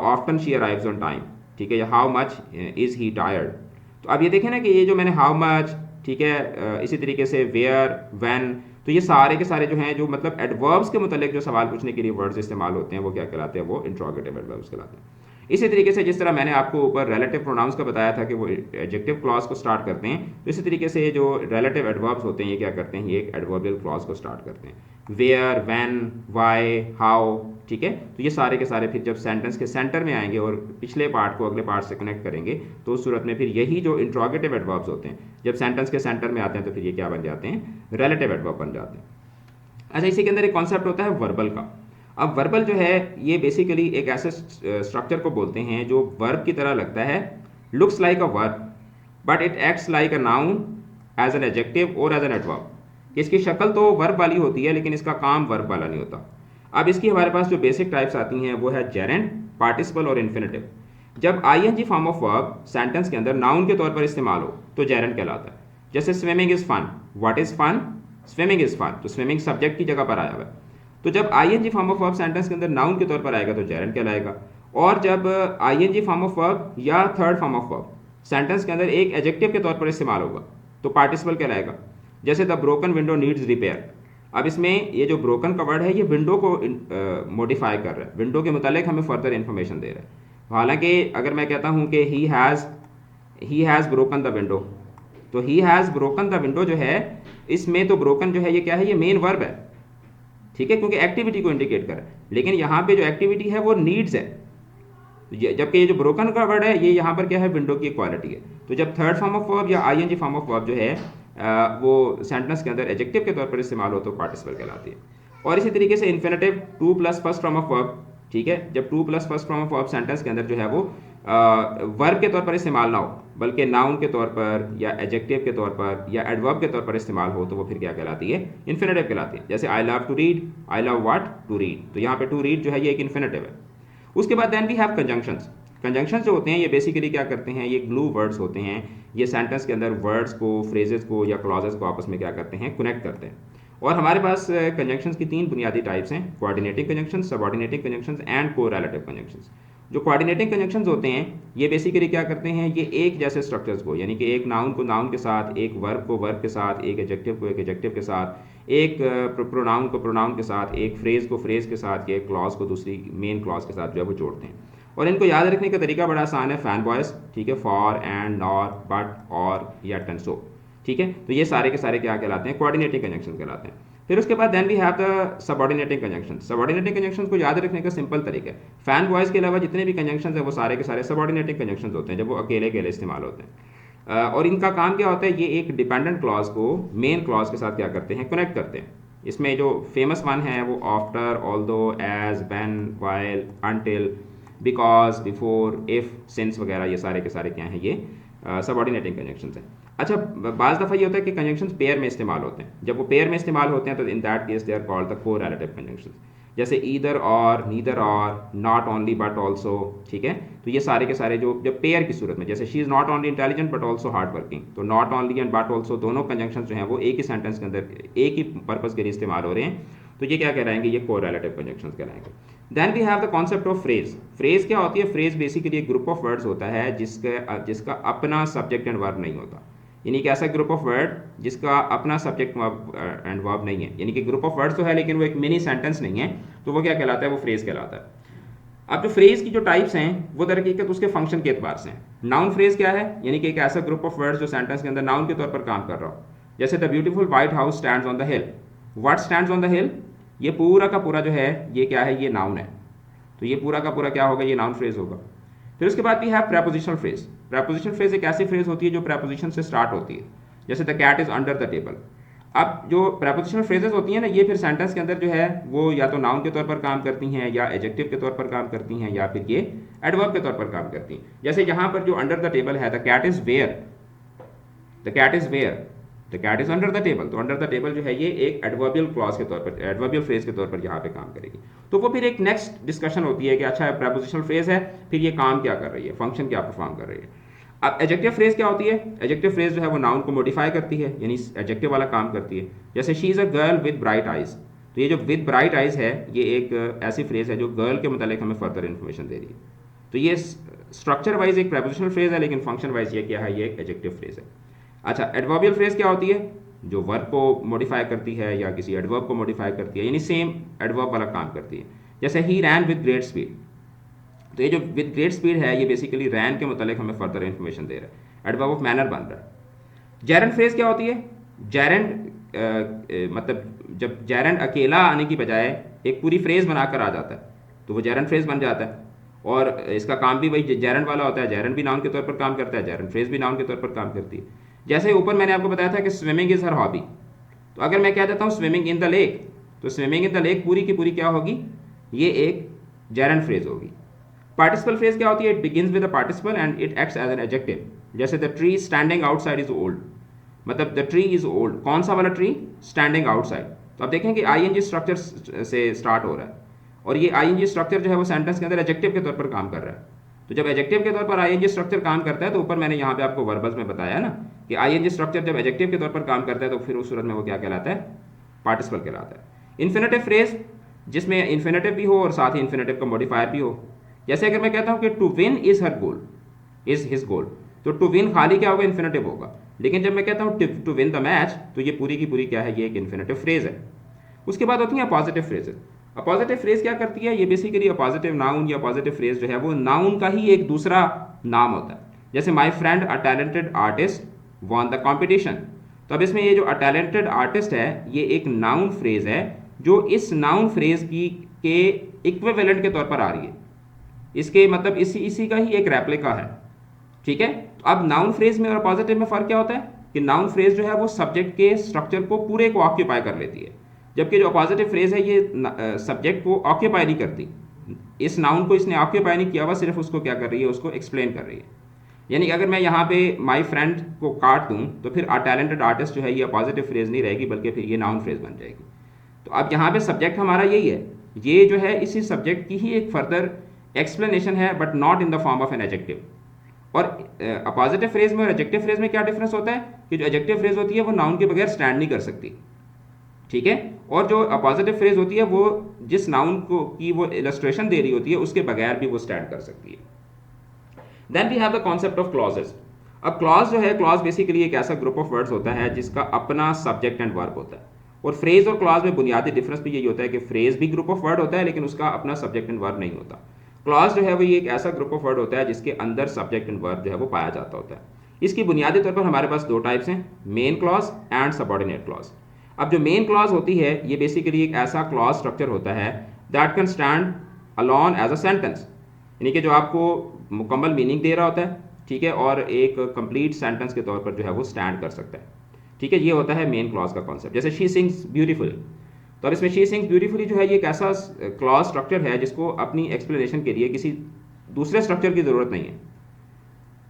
often she arrives on time, ठीक है, या how much is he tired. तो अब ये देखें ना कि ये जो मैंने हाउ मच, ठीक है, इसी तरीके से वेयर, व्हेन, तो ये सारे के सारे जो हैं जो मतलब एडवर्ब्स के मुतालिक जो सवाल पूछने के लिए वर्ड्स इस्तेमाल होते हैं वो क्या कहलाते हैं, वो इंट्रोगेटिव एडवर्ब्स कहलाते हैं। इसी तरीके से जिस तरह मैंने आपको ऊपर रिलेटिव प्रोनाउंस का बताया था कि वो एडजेक्टिव क्लॉज को स्टार्ट करते हैं, तो इसी तरीके से जो रिलेटिव एडवर्ब्स होते हैं ये क्या करते हैं, ये एक एडवर्बियल क्लॉज को स्टार्ट करते हैं। वेयर, व्हेन, व्हाई, हाउ, ठीक है। तो ये सारे के सारे फिर जब सेंटेंस के सेंटर में आएंगे और पिछले पार्ट को अगले पार्ट से कनेक्ट करेंगे तो उस सूरत में फिर यही जो इंट्रोगेटिव एडवर्ब्स होते हैं जब सेंटेंस के सेंटर में आते हैं तो फिर ये क्या बन जाते हैं, रिलेटिव एडवर्ब बन जाते हैं। अच्छा इसी के अंदर एक कॉन्सेप्ट होता है वर्बल का। अब वर्बल जो है ये बेसिकली एक ऐसे स्ट्रक्चर को बोलते हैं जो वर्ब की तरह लगता है, looks like a verb but it acts like a noun as an adjective और एज एन एडवर्ब। इसकी शक्ल तो वर्ब वाली होती है लेकिन इसका काम वर्ब वाला नहीं होता। अब इसकी हमारे पास जो बेसिक टाइप्स आती हैं वो है जेरेंड, पार्टिसिपल और इन्फिनेटिव। जब ING form of verb sentence के अंदर नाउन के तौर पर इस्तेमाल हो तो जेरेंड कहलाता है। जैसे swimming is fun, what is fun, swimming is fun, तो स्विमिंग सब्जेक्ट की जगह पर आया हुआ है। तो जब ING form of verb sentence के अंदर नाउन के तौर पर आएगा तो जेरेंड कहलाएगा। और जब आईएनजी फॉर्म ऑफ वर्ब या third form of verb sentence के अंदर एक एडजेक्टिव के तौर पर इस्तेमाल होगा तो पार्टिसिपल कहलाएगा। जैसे the broken window needs repair. अब इसमें ये जो ब्रोकन का वर्ड है ये विंडो को मॉडिफाई कर रहा है, विंडो के मुतालिक हमें फर्दर इन्फॉर्मेशन दे रहा है। हालांकि अगर मैं कहता हूँ कि he has broken the window, तो he has broken the window जो है इसमें तो ब्रोकन जो है ये क्या है, ये मेन वर्ब है, ठीक है, क्योंकि एक्टिविटी को इंडिकेट कर रहा है। लेकिन यहाँ पे जो एक्टिविटी है वो नीड्स है, जबकि ये जो ब्रोकन का वर्ड है ये यहाँ पर क्या है, विंडो की क्वालिटी है। तो जब थर्ड फॉर्म ऑफ वर्ब या आईएनजी फॉर्म ऑफ वर्ब जो है वो सेंटेंस के अंदर एडजेक्टिव के तौर पर इस्तेमाल हो तो पार्टिसिपल कहलाती है। और इसी तरीके से infinitive, two plus first form of verb, ठीक है, जब two plus first form of verb sentence के अंदर जो है वो वर्ब के तौर पर इस्तेमाल ना हो बल्कि नाउन के तौर पर या एडजेक्टिव के तौर पर या एडवर्ब के तौर पर इस्तेमाल हो तो वो फिर क्या कहलाती है, इन्फिनेटिव कहलाती है। जैसे I love to read, I love what, to read, तो यहाँ पे टू रीड जो है ये एक इन्फिनेटिव है। उसके बाद then we have conjunctions. Conjunctions जो होते हैं ये बेसिकली क्या करते हैं, ये ग्लू वर्ड्स होते हैं, ये सेंटेंस के अंदर वर्ड्स को, फ्रेजेस को या क्लॉजेस को आपस में क्या करते हैं, कनेक्ट करते हैं। और हमारे पास कंजंक्शंस की तीन बुनियादी टाइप्स हैं, coordinating conjunctions, subordinating conjunctions and correlative conjunctions. जो कोऑर्डिनेटिंग कंजंक्शंस होते हैं ये बेसिकली क्या करते हैं, ये एक जैसे स्ट्रक्चर्स को, यानी कि एक नाउन को नाउन के साथ, एक वर्ब को वर्ब के साथ, एक एडजेक्टिव को एक एडजेक्टिव के साथ, एक प्रोनाउन को प्रोनाउन के साथ, एक फ्रेज को फ्रेज के साथ, एक क्लॉज को दूसरी मेन क्लॉज के साथ जो है वो जोड़ते हैं। और इनको याद रखने का तरीका बड़ा आसान है, फैन वॉइस, ठीक है, फॉर, एंड, नॉर, बट, और या टेंसो, ठीक है। तो ये सारे के सारे क्या कहलाते हैं, कोऑर्डिनेटिंग कंजंक्शन कहलाते हैं। फिर उसके बाद then we have the subordinating conjunction. Subordinating conjunction को याद रखने का सिंपल तरीका है, फैन वॉइस के अलावा जितने भी कंजंक्शन है वो सारे के सारे सबऑर्डिनेटिंग कंजंक्शन होते हैं जब वो अकेले अकेले इस्तेमाल होते हैं। और इनका काम क्या होता है, ये एक डिपेंडेंट क्लॉज को मेन क्लॉज के साथ क्या करते हैं, कनेक्ट करते हैं। इसमें जो फेमस वन है वो after, although, as, when, while, until, because, before, if, since वगैरह, ये सारे के सारे क्या हैं, ये सबऑर्डिनेटिंग कंजंक्शंस हैं। अच्छा, बाज़ दफ़ा ये होता है कि कंजंक्शंस पेयर में इस्तेमाल होते हैं। जब वो पेयर में इस्तेमाल होते हैं तो in that case they are called the correlative conjunctions, जैसे either or, neither or, not only but also. ठीक है, तो ये सारे के सारे जो जब पेयर की सूरत में, जैसे she is not only intelligent but also hard working, तो not only and but also दोनों कंजंक्शंस जो हैं वो एक ही सेंटेंस के अंदर एक ही पर्पज़ के लिए इस्तेमाल हो रहे हैं, तो ये क्या कहलाएंगे, ये कोरिलेटिव कंजंक्शंस कहलाएंगे। Then we have the concept of phrase. Phrase क्या होती है, फ्रेज बेसिकली एक ग्रुप ऑफ वर्ड्स होता है जिसका अपना सब्जेक्ट एंड वर्ब नहीं होता, यानी कि ऐसा ग्रुप ऑफ वर्ड जिसका अपना सब्जेक्ट एंड वर्ब नहीं है, यानी कि ग्रुप ऑफ वर्ड्स तो है लेकिन वो एक मिनी सेंटेंस नहीं है, तो वो क्या कहलाता है, वो फ्रेज कहलाता है। अब जो फ्रेज की जो टाइप्स हैं वो दर हकीकत उसके फंक्शन के एतबार से हैं। नाउन फ्रेज क्या है, यानी कि एक ऐसा ग्रुप ऑफ वर्ड्स जो सेंटेंस के अंदर नाउन के तौर पर काम कर रहा हो, जैसे the beautiful white house stands on the hill. What stands on the हिल, ये पूरा का पूरा जो है ये क्या है, ये नाउन है, तो ये पूरा का पूरा क्या होगा, ये नाउन फ्रेज होगा। फिर उसके बाद भी है प्रेपोजिशनल फ्रेज। प्रेपोजिशनल फ्रेज एक ऐसी फ्रेज होती है जो प्रेपोजिशन से स्टार्ट होती है, जैसे the cat is under the table. अब जो प्रेपोजिशनल फ्रेजेस होती हैं ना, ये फिर सेंटेंस के अंदर जो है वो या तो नाउन के तौर पर काम करती हैं, या एडजेक्टिव के तौर पर काम करती हैं, या फिर ये एडवर्ब के तौर पर काम करती हैं। जैसे यहाँ पर जो अंडर द टेबल है, the cat is where, the cat is where, the cat is under the table, तो अंडर द टेबल जो है ये एक एडवर्बियल क्लॉज के तौर पर, एडवर्बियल फ्रेज के तौर पर यहाँ पे काम करेगी। तो वो फिर एक नेक्स्ट डिस्कशन होती है कि अच्छा प्रेपोजिशनल फ्रेज है, फिर ये काम क्या कर रही है, फंक्शन क्या परफॉर्म कर रही है। अब एडजेक्टिव फ्रेज क्या होती है, एडजेक्टिव फ्रेज जो है वो नाउन को मॉडिफाई करती है, यानी एडजेक्टिव वाला काम करती है। जैसे she is a girl with bright eyes, तो ये जो विद ब्राइट आइज है ये एक ऐसी फ्रेज है जो गर्ल के मतलब हमें फर्दर इन्फॉर्मेशन दे रही है। तो ये स्ट्रक्चर वाइज एक प्रेपोजिशनल फ्रेज है, लेकिन फंक्शन वाइज ये क्या है, ये एक एडजेक्टिव फ्रेज है। अच्छा, एडवर्बियल फ्रेज क्या होती है, जो वर्ब को मॉडिफाई करती है या किसी एडवर्ब को मॉडिफाई करती है, यानी सेम एडवर्ब वाला काम करती है। जैसे ही रैन विद ग्रेट स्पीड, तो ये जो विद ग्रेट स्पीड है ये बेसिकली रैन के मतलब हमें फर्दर इन्फॉर्मेशन दे रहा है, एडवर्ब ऑफ मैनर बन रहा है। जेरेंड फ्रेज क्या होती है, जेरेंड मतलब जब जेरेंड अकेला आने की बजाय एक पूरी फ्रेज बनाकर आ जाता है तो वो जेरेंड फ्रेज बन जाता है, और इसका काम भी वही जेरेंड वाला होता है। जेरेंड भी नाउन के तौर पर काम करता है, जेरेंड फ्रेज भी नाउन के तौर पर काम करती है। जैसे ऊपर मैंने आपको बताया था कि स्विमिंग इज़ हर हॉबी, तो अगर मैं कह देता हूँ स्विमिंग इन द लेक, तो स्विमिंग इन द लेक पूरी की पूरी क्या होगी, ये एक जेरेंड फ्रेज होगी। पार्टिसिपल फ्रेज क्या होती है, it begins with a participle and it acts as an adjective. जैसे the tree standing outside is old, मतलब द ट्री इज ओल्ड, कौन सा वाला ट्री, स्टैंडिंग आउटसाइड। तो आप देखें कि आईएनजी स्ट्रक्चर से स्टार्ट हो रहा है, और ये आईएनजी स्ट्रक्चर जो है वो सेंटेंस के अंदर एडजेक्टिव के तौर पर काम कर रहा है। तो जब एडजेक्टिव के तौर पर आईएनजी स्ट्रक्चर काम करता है, तो ऊपर मैंने यहाँ पे आपको वर्बल्स में बताया ना कि आईएनजी स्ट्रक्चर जब एडजेक्टिव के तौर पर काम करता है तो फिर उस सूरत में वो क्या कहलाता है, पार्टिसिपल कहलाता है। इन्फिनेटिव फ्रेज, जिसमें इन्फिनेटिव भी हो और साथ ही इन्फिनेटिव का मॉडिफायर भी हो। जैसे अगर मैं कहता हूँ कि to win is her goal, is his goal, तो टू विन खाली क्या होगा, इन्फिनेटिव होगा। लेकिन जब मैं कहता हूँ टू विन द मैच, तो ये पूरी की पूरी क्या है, ये एक इन्फिनेटिव फ्रेज है। उसके बाद होती है पॉजिटिव फ्रेजेस। पॉजिटिव फ्रेज क्या करती है, ये बेसिकली पॉजिटिव नाउन या पॉजिटिव फ्रेज जो है वो नाउन का ही एक दूसरा नाम होता है। जैसे my friend a talented artist won the competition, तो अब इसमें ये जो अ टैलेंटेड आर्टिस्ट है ये एक नाउन फ्रेज है जो इस नाउन फ्रेज की के इक्विवेलेंट के तौर पर आ रही है, इसके मतलब इसी का ही एक रेप्लिका है। ठीक है, तो अब नाउन फ्रेज में और पॉजिटिव में फ़र्क क्या होता है कि नाउन फ्रेज जो है वो सब्जेक्ट के स्ट्रक्चर को पूरे को ऑक्यूपाई कर लेती है, जबकि जो पॉजिटिव फ्रेज है ये सब्जेक्ट को ऑक्यूपाई नहीं करती। इस नाउन को इसने ऑक्यूपाई नहीं किया हुआ, सिर्फ उसको क्या कर रही है, उसको एक्सप्लेन कर रही है। यानी अगर मैं यहाँ पे माई फ्रेंड को काट दूँ तो फिर अ टैलेंटेड आर्टिस्ट जो है ये पॉजिटिव फ्रेज नहीं रहेगी, बल्कि फिर ये नाउन फ्रेज बन जाएगी। तो अब यहाँ पे सब्जेक्ट हमारा यही है, ये जो है इसी सब्जेक्ट की ही एक फर्दर एक्सप्लेनेशन है, but not in the form of N adjective. और पॉजिटिव फ्रेज में और एडजेक्टिव फ्रेज में क्या डिफरेंस होता है कि जो एडजेक्टिव फ्रेज होती है वो नाउन के बगैर स्टैंड नहीं कर सकती। ठीक है, और जो पॉजिटिव फ्रेज होती है वो जिस नाउन को की वो इलस्ट्रेशन दे रही होती है उसके बगैर भी वो स्टैंड कर सकती है। Then we have the concept of clauses. अब क्लॉज जो है, क्लॉज बेसिकली एक ऐसा ग्रुप ऑफ वर्ड्स होता है जिसका अपना सब्जेक्ट एंड वर्ब होता है। और फ्रेज और क्लॉज में बुनियादी डिफरेंस भी यही होता है कि फ्रेज भी ग्रुप ऑफ वर्ड होता है लेकिन उसका अपना सब्जेक्ट एंड वर्ब नहीं होता। क्लॉज जो है वो ये एक ऐसा ग्रुप ऑफ वर्ड होता है जिसके अंदर सब्जेक्ट एंड वर्ब जो है वो पाया जाता होता है। इसकी बुनियादी तौर पर हमारे पास दो टाइप्स हैं, main clause and subordinate clause. अब जो मेन क्लॉज होती है ये बेसिकली एक ऐसा क्लॉज स्ट्रक्चर होता है that can stand alone as a sentence, यानी कि जो आपको मुकम्मल मीनिंग दे रहा होता है, ठीक है, और एक कंप्लीट सेंटेंस के तौर पर जो है वो स्टैंड कर सकता है, ठीक है। ये होता है मेन क्लॉज का कॉन्सेप्ट। जैसे शी सिंग्स ब्यूटीफुली, तो अब इसमें शी सिंग्स ब्यूटीफुली जो है ये एक ऐसा क्लॉज स्ट्रक्चर है जिसको अपनी एक्सप्लेनेशन के लिए किसी दूसरे स्ट्रक्चर की ज़रूरत नहीं है।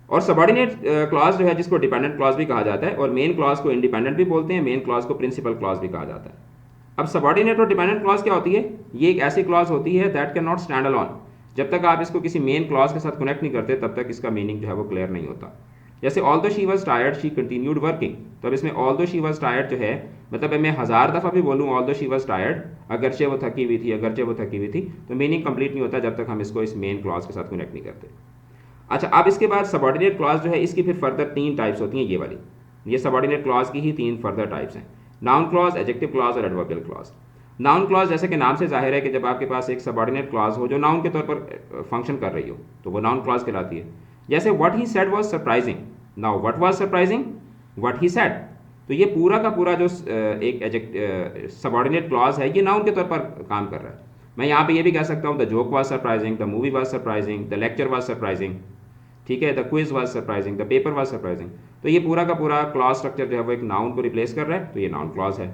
और सबॉर्डिनेट क्लॉज जो है जिसको डिपेंडेंट क्लॉज भी कहा जाता है, और मेन क्लॉज को इंडिपेंडेंट भी बोलते हैं, मेन क्लॉज को प्रिंसिपल क्लॉज भी कहा जाता है। अब सबॉर्डिनेट और डिपेंडेंट क्लॉज क्या होती है? ये एक ऐसी क्लॉज होती है that can not stand alone. जब तक आप इसको किसी मेन क्लॉज के साथ कनेक्ट नहीं करते तब तक इसका मीनिंग जो है वो क्लियर नहीं होता। जैसे ऑल दो she was tired she continued working, तो अब इसमें ऑल दो शी वॉज टायर्ड जो है, मतलब मैं 1000 दफ़ा भी बोलूँ ऑल दो शी वॉज टायर्ड, अगरचे वो थकी हुई थी, अगरचे वो थकी हुई थी, तो मीनिंग कंप्लीट नहीं होता जब तक हम इसको इस मेन क्लॉज के साथ कनेक्ट नहीं करते। अच्छा, अब इसके बाद सबॉर्डिनेट क्लॉज जो है इसकी फिर फर्दर 3 टाइप्स होती हैं, ये वाली, ये सबॉर्डिनेट क्लॉज की ही 3 फर्दर टाइप्स हैं, नाउन क्लॉज, एडजेक्टिव क्लॉज और एडवर्बियल क्लॉज। नाउन क्लॉज जैसे कि नाम से जाहिर है कि जब आपके पास एक सबॉर्डिनेट क्लॉज हो जो नाउन के तौर पर फंक्शन कर रही हो तो वो नाउन क्लॉज कहलाती है। जैसे what he said was surprising, now what was surprising, what he said, तो ये पूरा का पूरा जो एक सबॉर्डिनेट क्लॉज है ये नाउन के तौर पर काम कर रहा है। मैं यहाँ पे ये भी कह सकता हूँ the joke was surprising, the movie was surprising, the lecture was surprising, ठीक है, the quiz was surprising, the paper was surprising. तो ये पूरा का पूरा क्लॉज स्ट्रक्चर जो है वो एक नाउन को रिप्लेस कर रहा है, तो ये नाउन क्लॉज है।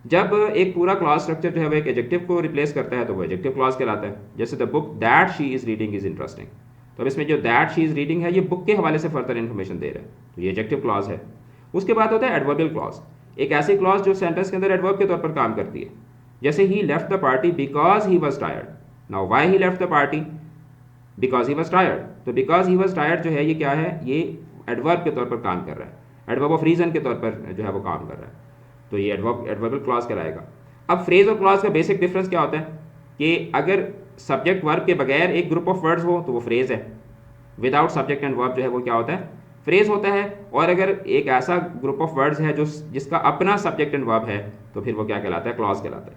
जब एक पूरा क्लॉज स्ट्रक्चर जो है वो एक एडजेक्टिव को रिप्लेस करता है तो वो एडजेक्टिव क्लॉज कहलाता है। जैसे the book that she is reading is interesting, तो अब इसमें जो दैट शी इज रीडिंग है ये बुक के हवाले से फर्दर इन्फॉर्मेशन दे रहा है, तो ये एडजेक्टिव क्लॉज है। उसके बाद होता है एडवर्बियल क्लॉज, एक ऐसी क्लॉज जो सेंटेंस के अंदर एडवर्ब के तौर पर काम करती है। जैसे he left the party because he was tired, now why he left the party, because he was tired, तो बिकॉज ही वॉज टायर्ड जो है ये क्या है, ये एडवर्ब के तौर पर काम कर रहा है, एडवर्ब ऑफ रीजन के तौर पर जो है वो काम कर रहा है, तो ये एडवर्बियल क्लॉज कहलाएगा। अब फ्रेज और क्लॉज का बेसिक डिफरेंस क्या होता है कि अगर सब्जेक्ट वर्ब के बगैर एक ग्रुप ऑफ वर्ड्स हो तो वो फ्रेज है, विदाउट सब्जेक्ट एंड वर्ब जो है वो क्या होता है, फ्रेज होता है। और अगर एक ऐसा ग्रुप ऑफ वर्ड्स है जो जिसका अपना सब्जेक्ट एंड वर्ब है तो फिर वो क्या कहलाता है, क्लॉज कहलाता है।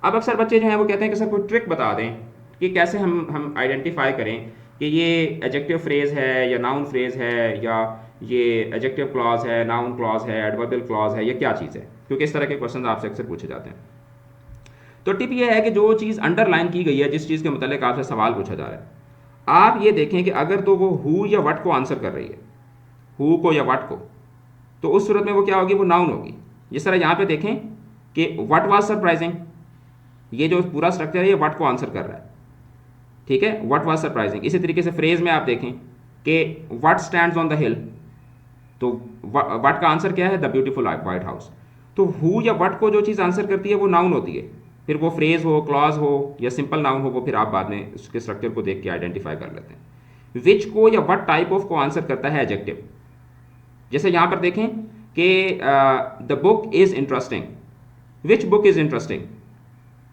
अब अक्सर बच्चे जो हैं वो कहते हैं कि सर कोई ट्रिक बता दें कि कैसे हम आइडेंटिफाई करें कि ये एडजेक्टिव फ्रेज है या नाउन फ्रेज है या ये एडजेक्टिव क्लॉज है, नाउन क्लॉज है, एडवर्बियल क्लॉज है, ये क्या चीज़ है, क्योंकि इस तरह के क्वेश्चन आपसे अक्सर पूछे जाते हैं। तो टिप ये है कि जो चीज़ अंडरलाइन की गई है, जिस चीज़ के मतलब आपसे सवाल पूछा जा रहा है, आप ये देखें कि अगर तो वो हु या वट को आंसर कर रही है, हु को या वट को, तो उस सूरत में वो क्या होगी, वो नाउन होगी। जिस तरह यहाँ पे देखें कि वट वाज सरप्राइजिंग, ये जो पूरा स्ट्रक्चर है ये वट को आंसर कर रहा है, ठीक है, वट वाज सरप्राइजिंग। इसी तरीके से फ्रेज में आप देखें कि वट स्टैंड्स ऑन द हिल, तो वट का आंसर क्या है, द ब्यूटीफुल व्हाइट हाउस। तो हु या वट को जो चीज़ आंसर करती है वो नाउन होती है, फिर वो फ्रेज हो, क्लॉज हो या सिंपल नाउन हो, वो फिर आप बाद में उसके स्ट्रक्चर को देख के आइडेंटिफाई कर लेते हैं। विच को या वट टाइप ऑफ को आंसर करता है एडजेक्टिव। जैसे यहाँ पर देखें कि the book is interesting, which book is interesting,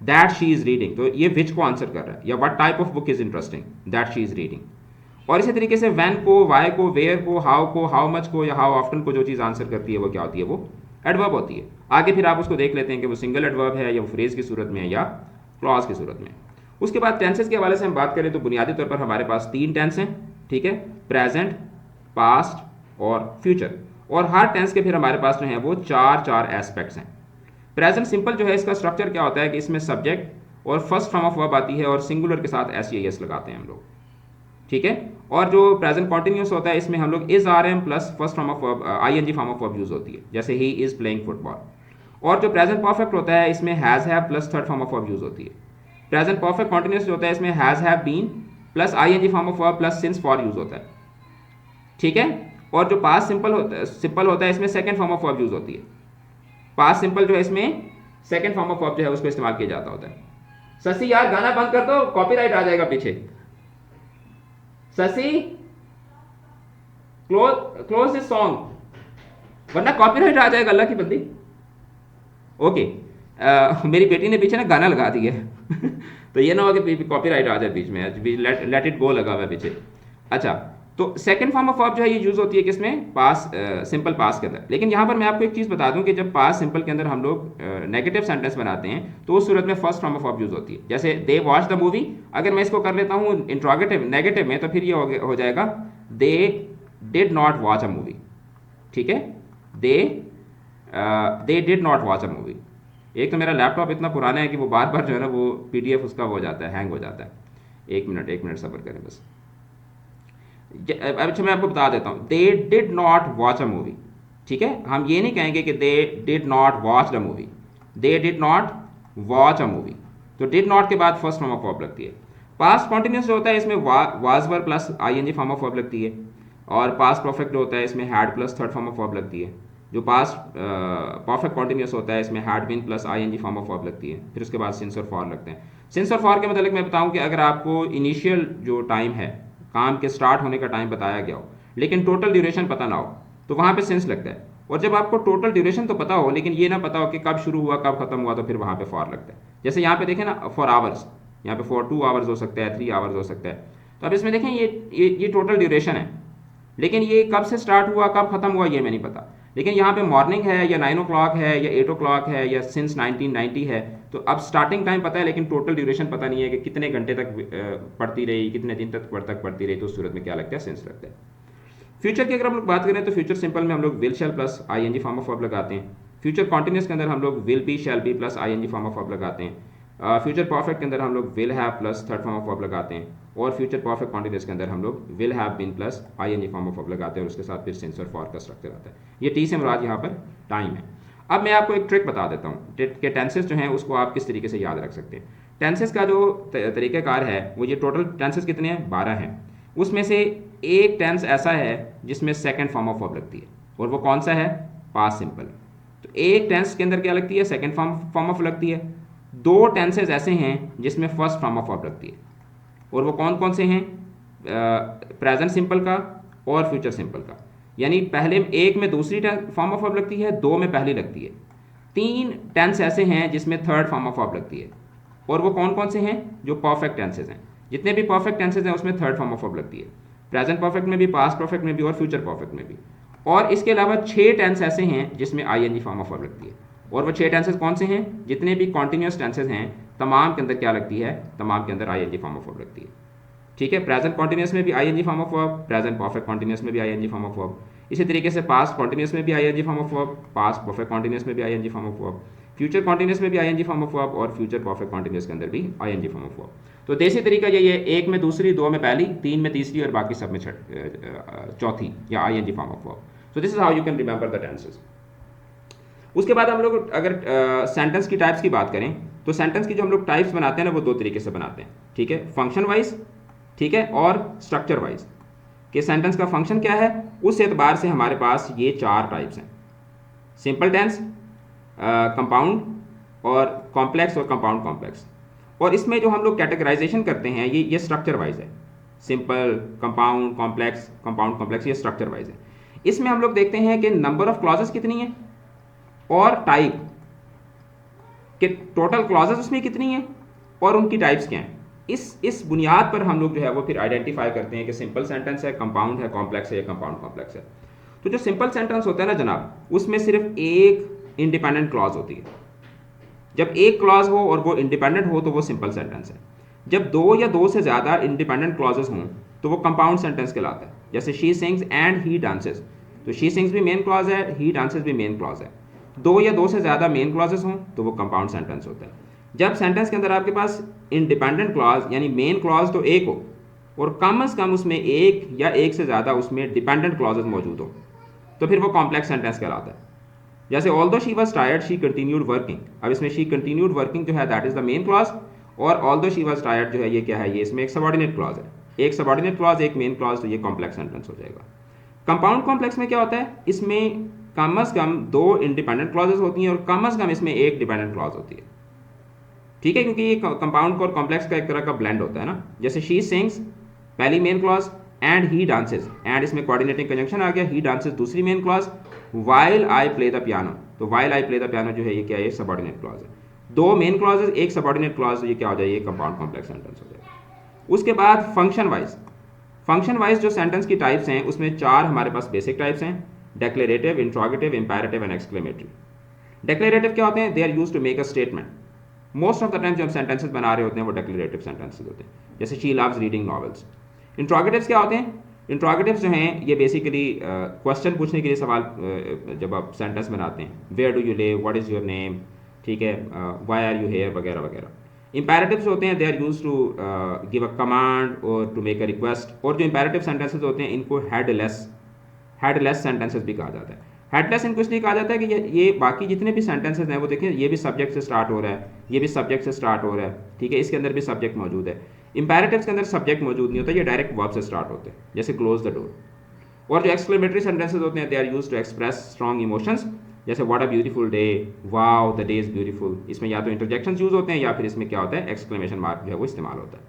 that she is reading, तो ये विच को आंसर कर रहा है, या what type of book is interesting, that she is reading. और इसी तरीके से व्हेन को, वाई को, वेयर को, हाउ मच को या हाउ ऑफ्टन को जो चीज़ आंसर करती है वो क्या होती है, वो एडवर्ब होती है। आगे फिर आप उसको देख लेते हैं कि वो सिंगल एडवर्ब है या वो फ्रेज की सूरत में है या क्लॉज की सूरत में। उसके बाद टेंसेस के हवाले से हम बात करें तो बुनियादी तौर पर हमारे पास 3 टेंस हैं, ठीक है, प्रेजेंट, पास्ट और फ्यूचर। और हर टेंस के फिर हमारे पास जो है वो 4 एस्पेक्ट्स हैं। प्रेजेंट सिंपल जो है इसका स्ट्रक्चर क्या होता है कि इसमें सब्जेक्ट और फर्स्ट फॉर्म ऑफ वर्ब आती है और सिंगुलर के साथ एस लगाते हैं हम लोग, ठीक है। और जो प्रेजेंट कॉन्टिन्यूस होता है इसमें हम लोग is are am plus first form of verb ING form of verb use होती है, जैसे ही इज प्लेइंग फुटबॉल। और जो प्रेजेंट परफेक्ट होता है इसमें has have plus third form of verb use होती है। प्रेजेंट परफेक्ट कॉन्टिन्यूस जो होता है इसमें has have been plus ING form of verb plus since for use होता है, ठीक है। और जो पास्ट सिंपल होता है इसमें second form of verb use होती है। पास्ट सिंपल जो है इसमें सेकंड फॉर्म ऑफ वर्ब जो है उसको इस्तेमाल किया जाता होता है। शशि यार गाना बंद कर दो, कॉपीराइट आ जाएगा पीछे। शशि क्लोज दिस सॉन्ग वरना कॉपीराइट आ जाएगा, अल्लाह की बंदी। ओके, मेरी बेटी ने पीछे ना गाना लगा दिया है तो ये ना हो कि कॉपीराइट आ जाए बीच में, लेट इट गो लगा हुआ है पीछे। अच्छा, तो सेकंड फॉर्म ऑफ वर्ब जो है ये यूज होती है किसमें, पास, सिंपल पास के अंदर। लेकिन यहाँ पर मैं आपको एक चीज़ बता दूं कि जब पास सिंपल के अंदर हम लोग नेगेटिव सेंटेंस बनाते हैं तो उस सूरत में first form of verb use होती है। जैसे दे वॉच द मूवी, अगर मैं इसको कर लेता हूँ इंट्रोगेटिव नेगेटिव में तो फिर ये हो जाएगा they did not watch a movie, ठीक है, they did not watch a movie. एक तो मेरा लैपटॉप इतना पुराना है कि वो बार बार जो है ना वो PDF उसका वो हो जाता है, हैंग हो जाता है। एक मिनट सब्र करें बस। अच्छा मैं आपको बता देता हूँ, they did not watch a movie. ठीक है, हम ये नहीं कहेंगे कि they did not watch the movie, they did not watch a movie. तो डिड नॉट के बाद फर्स्ट फॉर्म ऑफ वर्ब लगती है। पास्ट कॉन्टिन्यूस जो होता है इसमें was were plus ING form of verb लगती है। और पास्ट परफेक्ट जो होता है इसमें had plus third form of verb लगती है। जो पास्ट परफेक्ट कॉन्टिन्यूस होता है इसमें had been plus ING form of verb लगती है। फिर उसके बाद सिंस और फॉर लगते हैं। सिंस और फॉर के मतलब मैं बताऊं कि अगर आपको इनिशियल जो टाइम है, काम के स्टार्ट होने का टाइम बताया गया हो, लेकिन टोटल ड्यूरेशन पता ना हो, तो वहाँ पे सिंस लगता है। और जब आपको टोटल ड्यूरेशन तो पता हो लेकिन ये ना पता हो कि कब शुरू हुआ कब खत्म हुआ, तो फिर वहाँ पे फॉर लगता है। जैसे यहाँ पे देखें ना, फॉर आवर्स, यहाँ पे फॉर 2 आवर्स हो सकता है, 3 आवर्स हो सकता है। तो अब इसमें देखें ये टोटल ड्यूरेशन है, लेकिन ये कब से स्टार्ट हुआ कब खत्म हुआ ये मैं नहीं पता। लेकिन यहाँ पे मॉर्निंग है या 9 o'clock है या 8 o'clock है या सिंस 1990 है, तो अब स्टार्टिंग टाइम पता है लेकिन टोटल ड्यूरेशन पता नहीं है कि कितने घंटे तक पढ़ती रही, कितने दिन तक पढ़ती रही। तो उस सूरत में क्या लगता है, सिंस लगता है। फ्यूचर की अगर हम लोग बात करें तो फ्यूचर सिंपल में हम लोग will shell plus ING form of verb लगाते हैं। फ्यूचर कॉन्टिन्यूस के अंदर हम लोग will be shall be plus ING form of verb लगाते हैं। फ्यूचर परफेक्ट के अंदर हम लोग will have plus third form of verb लगाते हैं। और फ्यूचर परफेक्ट कॉन्टिन्यूस के अंदर हम लोग will have been plus ING form of verb लगाते हैं और उसके साथ फिर सिंस और फॉर का स्ट्रक्चर आता है। ये टी से मुराद यहाँ पर टाइम है। अब मैं आपको एक ट्रिक बता देता हूँ कि टेंसेस जो हैं उसको आप किस तरीके से याद रख सकते हैं। टेंसेस का जो तरीक़ाकार है वो ये, टोटल टेंसेस कितने हैं, 12 हैं। उसमें से एक टेंस ऐसा है जिसमें सेकंड फॉर्म ऑफ वर्ब लगती है, और वो कौन सा है, पास्ट सिंपल। तो एक टेंस के अंदर क्या लगती है, सेकंड फॉर्म ऑफ लगती है। दो टेंसेस ऐसे हैं जिसमें फर्स्ट फॉर्म ऑफ वर्ब लगती है, और वो कौन कौन से हैं, प्रेजेंट सिंपल का और फ्यूचर सिंपल का। यानी पहले एक में दूसरी फॉर्म ऑफ वर्ब लगती है, दो में पहली लगती है। तीन टेंस ऐसे हैं जिसमें थर्ड फॉर्म ऑफ वर्ब लगती है, और वो कौन कौन से हैं, जो परफेक्ट टेंसेज हैं। जितने भी परफेक्ट टेंसेज हैं उसमें थर्ड फॉर्म ऑफ वर्ब लगती है, प्रेजेंट परफेक्ट में भी, पास्ट परफेक्ट में भी और फ्यूचर परफेक्ट में भी। और इसके अलावा 6 टेंस ऐसे हैं जिसमें ING फॉर्म ऑफ वर्ब लगती है। और वो 6 टेंसेज कौन से हैं, जितने भी कॉन्टिन्यूस टेंसेज हैं तमाम के अंदर क्या लगती है, तमाम के अंदर ING फॉर्म ऑफ वर्ब लगती है। ठीक है, प्रेजेंट कॉन्टिन्यूस में भी ING form of verb, present perfect continuous में भी ING फॉर्म ऑफ वर्ब। इसी तरीके से पास्ट कॉन्टिन्यूस में भी ING form of verb, past perfect continuous में भी ING form of verb, future continuous में भी ING फॉर्म ऑफ वर्ब और फ्यूचर परफेक्ट कॉन्टिन्यूस के अंदर भी ING फॉर्म ऑफ वर्ब। तो देसी तरीका यही है, एक में दूसरी, दो में पहली, तीन में तीसरी और बाकी सब में चौथी या ING form of verb. So this is how you can remember the tenses. उसके बाद हम लोग अगर सेंटेंस की टाइप्स की बात करें तो सेंटेंस की जो हम लोग टाइप्स बनाते हैं ना वो दो तरीके से बनाते हैं। ठीक है, फंक्शन वाइज, ठीक है, और स्ट्रक्चर वाइज, कि सेंटेंस का फंक्शन क्या है, उस एतबार से हमारे पास ये 4 टाइप्स हैं, सिंपल टेंस, कंपाउंड और कॉम्प्लेक्स और कंपाउंड कॉम्प्लेक्स। और इसमें जो हम लोग कैटेगराइजेशन करते हैं ये स्ट्रक्चर वाइज है, simple, compound, complex, compound complex, ये स्ट्रक्चर वाइज है। इसमें हम लोग देखते हैं कि नंबर ऑफ क्लॉजेस कितनी है और टाइप के, टोटल क्लॉजेस उसमें कितनी है और उनकी टाइप्स क्या हैं। इस बुनियाद पर हम लोग जो है वो फिर आइडेंटिफाई करते हैं कि सिंपल सेंटेंस है, कंपाउंड है, कॉम्प्लेक्स है या कंपाउंड कॉम्प्लेक्स है। तो जो सिंपल सेंटेंस होता है ना जनाब, उसमें सिर्फ एक इंडिपेंडेंट क्लॉज होती है। जब एक क्लॉज हो और वो इंडिपेंडेंट हो तो वो सिंपल सेंटेंस है। जब दो या दो से ज़्यादा इंडिपेंडेंट क्लॉजेस हों तो वो कंपाउंड सेंटेंस कहलाता है। जैसे she sings and he dances, तो शी सिंग्स भी मेन क्लॉज है, ही डांसेस भी मेन क्लॉज है। दो या दो से ज़्यादा मेन क्लॉजेस हों तो वो कंपाउंड सेंटेंस होता है। जब सेंटेंस के अंदर आपके पास इंडिपेंडेंट क्लॉज यानी मेन क्लॉज तो एक हो और कम से कम उसमें एक या एक से ज़्यादा उसमें डिपेंडेंट क्लॉजेस मौजूद हो तो फिर वो कॉम्प्लेक्स सेंटेंस कहलाता है। जैसे although she was tired she continued working, अब इसमें शी कंटिन्यूड वर्किंग जो है that is the main clause, और ऑल्दो शी वॉज टायर्ड जो है ये क्या है, ये इसमें एक सबॉर्डिनेट क्लॉज है। एक सबॉर्डिनेट क्लॉज एक मेन क्लॉज, तो ये कॉम्प्लेक्स सेंटेंस हो जाएगा। कंपाउंड कॉम्प्लेक्स में क्या होता है, इसमें कम से कम दो इंडिपेंडेंट क्लॉजेस होती हैं और कम से कम इसमें एक डिपेंडेंट क्लॉज होती है। ठीक है, क्योंकि ये कंपाउंड और कॉम्प्लेक्स का एक तरह का ब्लेंड होता है ना। जैसे शी सिंग्स पहली main clause, and he dances, and इसमें कोऑर्डिनेटिंग कंजंक्शन आ गया, ही डांसेस दूसरी main clause, while I play the piano, तो while I play the piano जो है ये क्या है, सबॉर्डिनेट क्लॉज है। दो मेन क्लॉजेस एक सबॉर्डिनेट क्लॉज, तो ये क्या हो जाएगा, ये कंपाउंड कॉम्प्लेक्स सेंटेंस हो जाएगा। उसके बाद फंक्शन वाइज, फंक्शन वाइज जो सेंटेंस की टाइप्स हैं उसमें 4 हमारे पास बेसिक टाइप्स हैं, declarative, interrogative, imperative and exclamatory. Declarative क्या होते हैं, they are used to make a statement. Most of the time जो हम सेंटेंसेस बना रहे होते हैं वो डेक्लेरेटिव सेंटेंसेस होते हैं, जैसे शी लव्स रीडिंग नॉवेल्स। इंट्रोगेटिव्स क्या होते हैं, इंट्रोगेटिव्स जो हैं ये बेसिकली क्वेश्चन पूछने के लिए सवाल, जब आप सेंटेंस बनाते हैं, where do you live, what is your name, ठीक है, वाई आर यू हेयर वगैरह वगैरह। इंपैरेटिव्स होते हैं, they are use to give a command और टू मेक अ रिक्वेस्ट। और जो इंपैरेटिव सेंटेंसेज होते हैं इनको हेडलेस सेंटेंसेस भी कहा जाता है। हेडलेस इनको इसलिए कहा जाता है कि ये बाकी जितने भी सेंटेंसेस हैं वो देखें, ये भी सब्जेक्ट से स्टार्ट हो रहा है, ये भी सब्जेक्ट से स्टार्ट हो रहा है, ठीक है, इसके अंदर भी सब्जेक्ट मौजूद है। इंपैरेटिव्स के अंदर सब्जेक्ट मौजूद नहीं होता, ये डायरेक्ट वर्ब से स्टार्ट होते हैं, जैसे क्लोज द डोर। और जो एक्सक्लेमेटरी सेंटेंसेस होते हैं, they are use to express strong emotions, जैसे what a beautiful day, wow the day is beautiful. इसमें या तो इंटरजेक्शन यूज होते हैं या फिर इसमें क्या होता है, एक्सक्लेमेशन मार्क जो है वो इस्तेमाल होता है।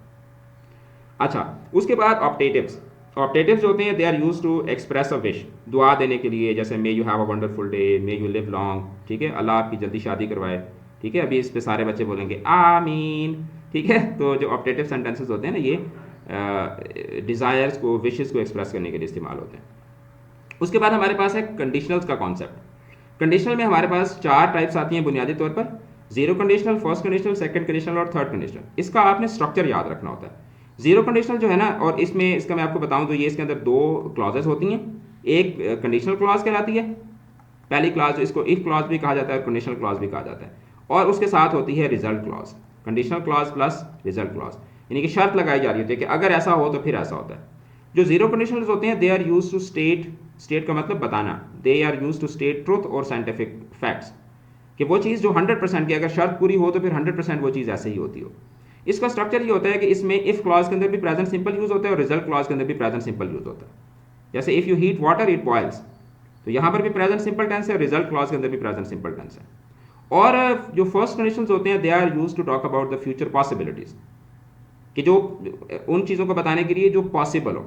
अच्छा, उसके बाद ऑप्टेटिव्स। ऑप्टेटिव्स होते हैं, they are use to express a wish, दुआ देने के लिए, जैसे may you have a wonderful day, may you live long, ठीक है, अल्लाह आपकी जल्दी शादी करवाए, ठीक है। अभी इस पे सारे बच्चे बोलेंगे आमीन, ठीक है। तो जो ऑप्टेटिव सेंटेंसेस होते हैं ना, ये डिज़ायर्स को, विशेस को एक्सप्रेस करने के लिए इस्तेमाल होते हैं। उसके बाद हमारे पास है कंडीशनल्स का कॉन्सेप्ट। कंडीशनल में हमारे पास 4 टाइप्स आती हैं बुनियादी तौर पर, zero conditional, first conditional, second conditional और थर्ड कंडीशनल। इसका आपने स्ट्रक्चर याद रखना होता है। जीरो कंडीशनल जो है ना, और इसमें इसका मैं आपको बताऊं तो ये इसके अंदर 2 क्लॉजेस होती हैं। एक कंडीशनल क्लॉज कहलाती है, पहली क्लॉज, इसको इफ क्लॉज भी कहा जाता है और कंडीशनल क्लॉज भी कहा जाता है। और उसके साथ होती है result clause, conditional clause plus result clause, यानी कि शर्त लगाई जा रही होती है कि अगर ऐसा हो तो फिर ऐसा होता है। जो जीरो कंडीशनल्स होते हैं, they are use to state का मतलब बताना, they are use to state truth और साइंटिफिक फैक्ट्स, कि वो चीज़ जो 100% की अगर शर्त पूरी हो तो फिर 100% वो चीज़ ऐसे ही होती हो। इसका स्ट्रक्चर ये होता है कि इसमें इफ क्लॉज के अंदर भी प्रेजेंट सिंपल यूज होता है और रिजल्ट क्लॉज के अंदर भी प्रेजेंट सिंपल यूज होता है। जैसे if you heat water it boils, तो यहाँ पर भी प्रेजेंट सिंपल टेंस है, रिजल्ट क्लॉज के अंदर भी प्रेजेंट सिंपल टेंस है। और जो फर्स्ट कंडीशंस होते हैं, they are use to talk about the future possibilities, कि जो उन चीज़ों को बताने के लिए जो पॉसिबल हो।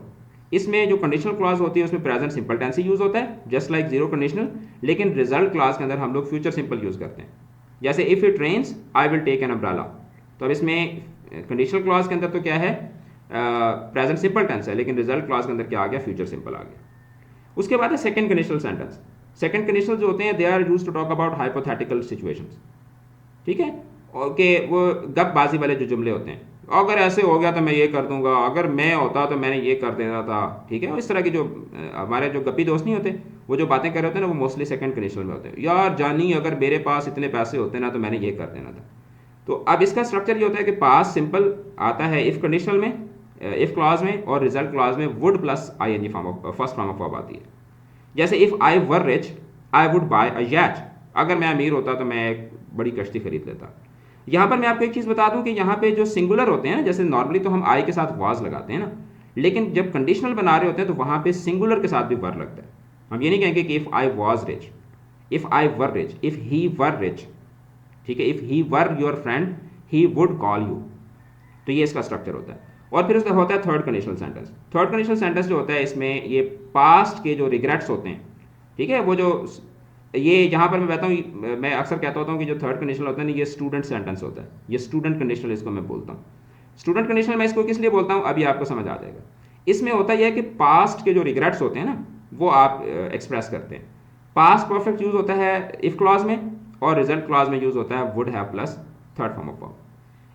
इसमें जो कंडीशनल क्लॉज होती है उसमें प्रेजेंट सिंपल टेंस ही यूज होता है, जस्ट लाइक जीरो कंडीशनल। लेकिन रिजल्ट क्लॉज के अंदर हम लोग फ्यूचर सिंपल यूज करते हैं, जैसे if it rains I will take an umbrella. तो अब इसमें कंडीशनल क्लॉज के अंदर तो क्या है, प्रेजेंट सिंपल टेंस है, लेकिन रिजल्ट क्लॉज के अंदर क्या आ गया, फ्यूचर सिंपल आ गया। उसके बाद है second conditional sentence. Second conditional जो होते हैं, they are use to talk about hypothetical situations, ठीक है, और के वो गपबाजी वाले जो जुमले होते हैं, अगर ऐसे हो गया तो मैं ये कर दूंगा, अगर मैं होता तो मैंने ये कर देना था, ठीक है। और इस तरह की जो हमारे जो गप्पी दोस्त नहीं होते, वो जो बातें कर रहे होते हैं ना, वो मोस्टली सेकंड कंडीशनल में होते हैं। यार जानी, अगर मेरे पास इतने पैसे होते ना तो मैंने ये कर देना था। तो अब इसका स्ट्रक्चर ये होता है कि पास सिंपल आता है इफ कंडीशनल में, इफ क्लॉज में, और रिजल्ट क्लॉज में would plus ING form of first form of verb आती है। जैसे if I were rich I would buy a yacht, अगर मैं अमीर होता तो मैं एक बड़ी कश्ती खरीद लेता। यहाँ पर मैं आपको एक चीज़ बता दूं कि यहाँ पे जो सिंगुलर होते हैं ना, जैसे नॉर्मली तो हम आई के साथ वाज लगाते हैं ना, लेकिन जब कंडीशनल बना रहे होते हैं तो वहाँ पे सिंगुलर के साथ भी वर लगता है। हम ये नहीं कहेंगे कि if I was rich, if I were rich, if he were rich, ठीक है, if he were your friend he would call you. तो ये इसका स्ट्रक्चर होता है। और फिर उसका होता है third conditional sentence. Third conditional sentence जो होता है, इसमें ये पास्ट के जो रिग्रेट्स होते हैं, ठीक है, वो जो ये यहाँ पर मैं कहता हूँ, मैं अक्सर कहता होता हूँ कि जो थर्ड कंडीशनल होता है ना, ये स्टूडेंट सेंटेंस होता है, ये स्टूडेंट कंडीशनल इसको मैं बोलता हूँ। स्टूडेंट कंडीशनल मैं इसको किस लिए बोलता हूँ, अभी आपको समझ आ जाएगा। इसमें होता यह है कि पास्ट के जो रिग्रेट्स होते हैं ना, वो आप एक्सप्रेस करते हैं। पास्ट परफेक्ट यूज होता है इफ क्लॉज में, और रिजल्ट क्लॉज में यूज होता है would have plus third form of verb.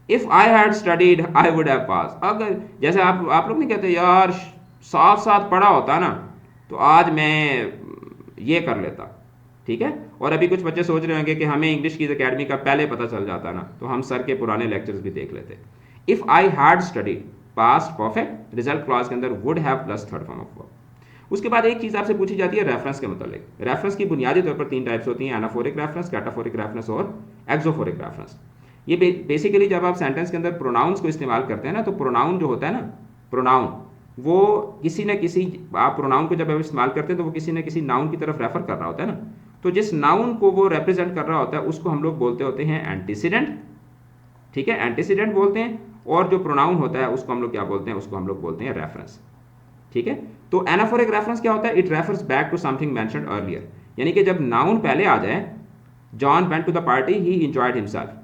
If I had studied I would have pass, अगर जैसे आप लोग नहीं कहते यार साथ साथ पढ़ा होता ना तो आज मैं ये कर लेता, ठीक है। और अभी कुछ बच्चे सोच रहे होंगे कि हमें इंग्लिश की अकेडमी का पहले पता चल जाता ना तो हम सर के पुराने लेक्चर्स भी देख लेते। If I had studied, past perfect, result clause के अंदर would have plus third form of verb. उसके बाद एक चीज आपसे पूछी जाती है रेफरेंस के मतलब। रेफरेंस की बुनियादी तौर पर 3 टाइप्स होती हैं, एनाफोरिक रेफरेंस, कैटाफोरिक रेफरेंस और एक्सोफोरिक रेफरेंस। ये बेसिकली जब आप सेंटेंस के अंदर प्रोनाउंस को इस्तेमाल करते हैं ना, तो प्रोनाउन जो होता है ना, प्रोनाउन वो किसी न किसी, आप प्रोनाउन को जब आप इस्तेमाल करते हैं तो वो किसी न किसी नाउन की तरफ रेफर कर रहा होता है ना। तो जिस नाउन को वो रिप्रेजेंट कर रहा होता है उसको हम लोग बोलते होते हैं एंटीसीडेंट, ठीक है, एंटीसीडेंट बोलते हैं। और जो प्रोनाउन होता है उसको हम लोग क्या बोलते हैं, उसको हम लोग बोलते हैं रेफरेंस, ठीक है। तो एनाफोरिक रेफरेंस क्या होता है, it refers back to something mentioned earlier, यानी कि जब नाउन पहले आ जाए, John went to the party he enjoyed himself,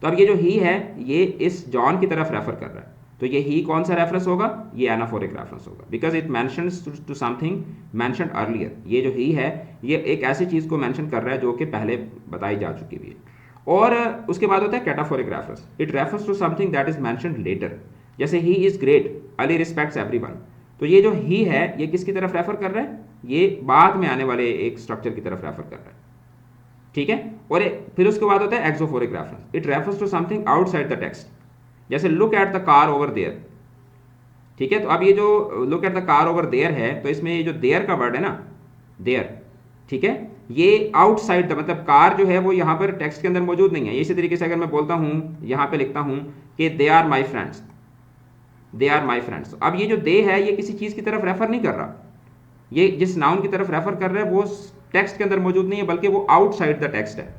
तो अब ये जो ही है ये इस जॉन की तरफ रेफर कर रहा है। तो ये ही कौन सा रेफरेंस होगा, ये एनाफोरिक रेफरेंस होगा, because it mentions to something mentioned earlier. ये जो ही है ये एक ऐसी चीज़ को मेंशन कर रहा है जो कि पहले बताई जा चुकी भी है। और उसके बाद होता है cataphoric reference, it refers to something that is mentioned later, जैसे he is great, Ali respects everyone. तो ये जो ही है ये किसकी तरफ रेफर कर रहा है, ये बाद में आने वाले एक स्ट्रक्चर की तरफ रेफर कर रहा है, ठीक है। और फिर उसके बाद होता है exophoric reference, it refers to something outside the text, जैसे look at the car over there. ठीक है, तो अब ये जो look at the car over there है, तो इसमें ये जो देयर का वर्ड है ना, देयर, ठीक है, ये आउटसाइड द, मतलब कार जो है वो यहाँ पर टेक्स्ट के अंदर मौजूद नहीं है। इसी तरीके से अगर मैं बोलता हूँ, यहाँ पे लिखता हूँ कि they are my friends, they are my friends, अब ये जो दे है ये किसी चीज़ की तरफ रेफर नहीं कर रहा, ये जिस नाउन की तरफ रेफर कर रहा है वो टेक्स्ट के अंदर मौजूद नहीं है, बल्कि वो आउटसाइड द टेक्स्ट है।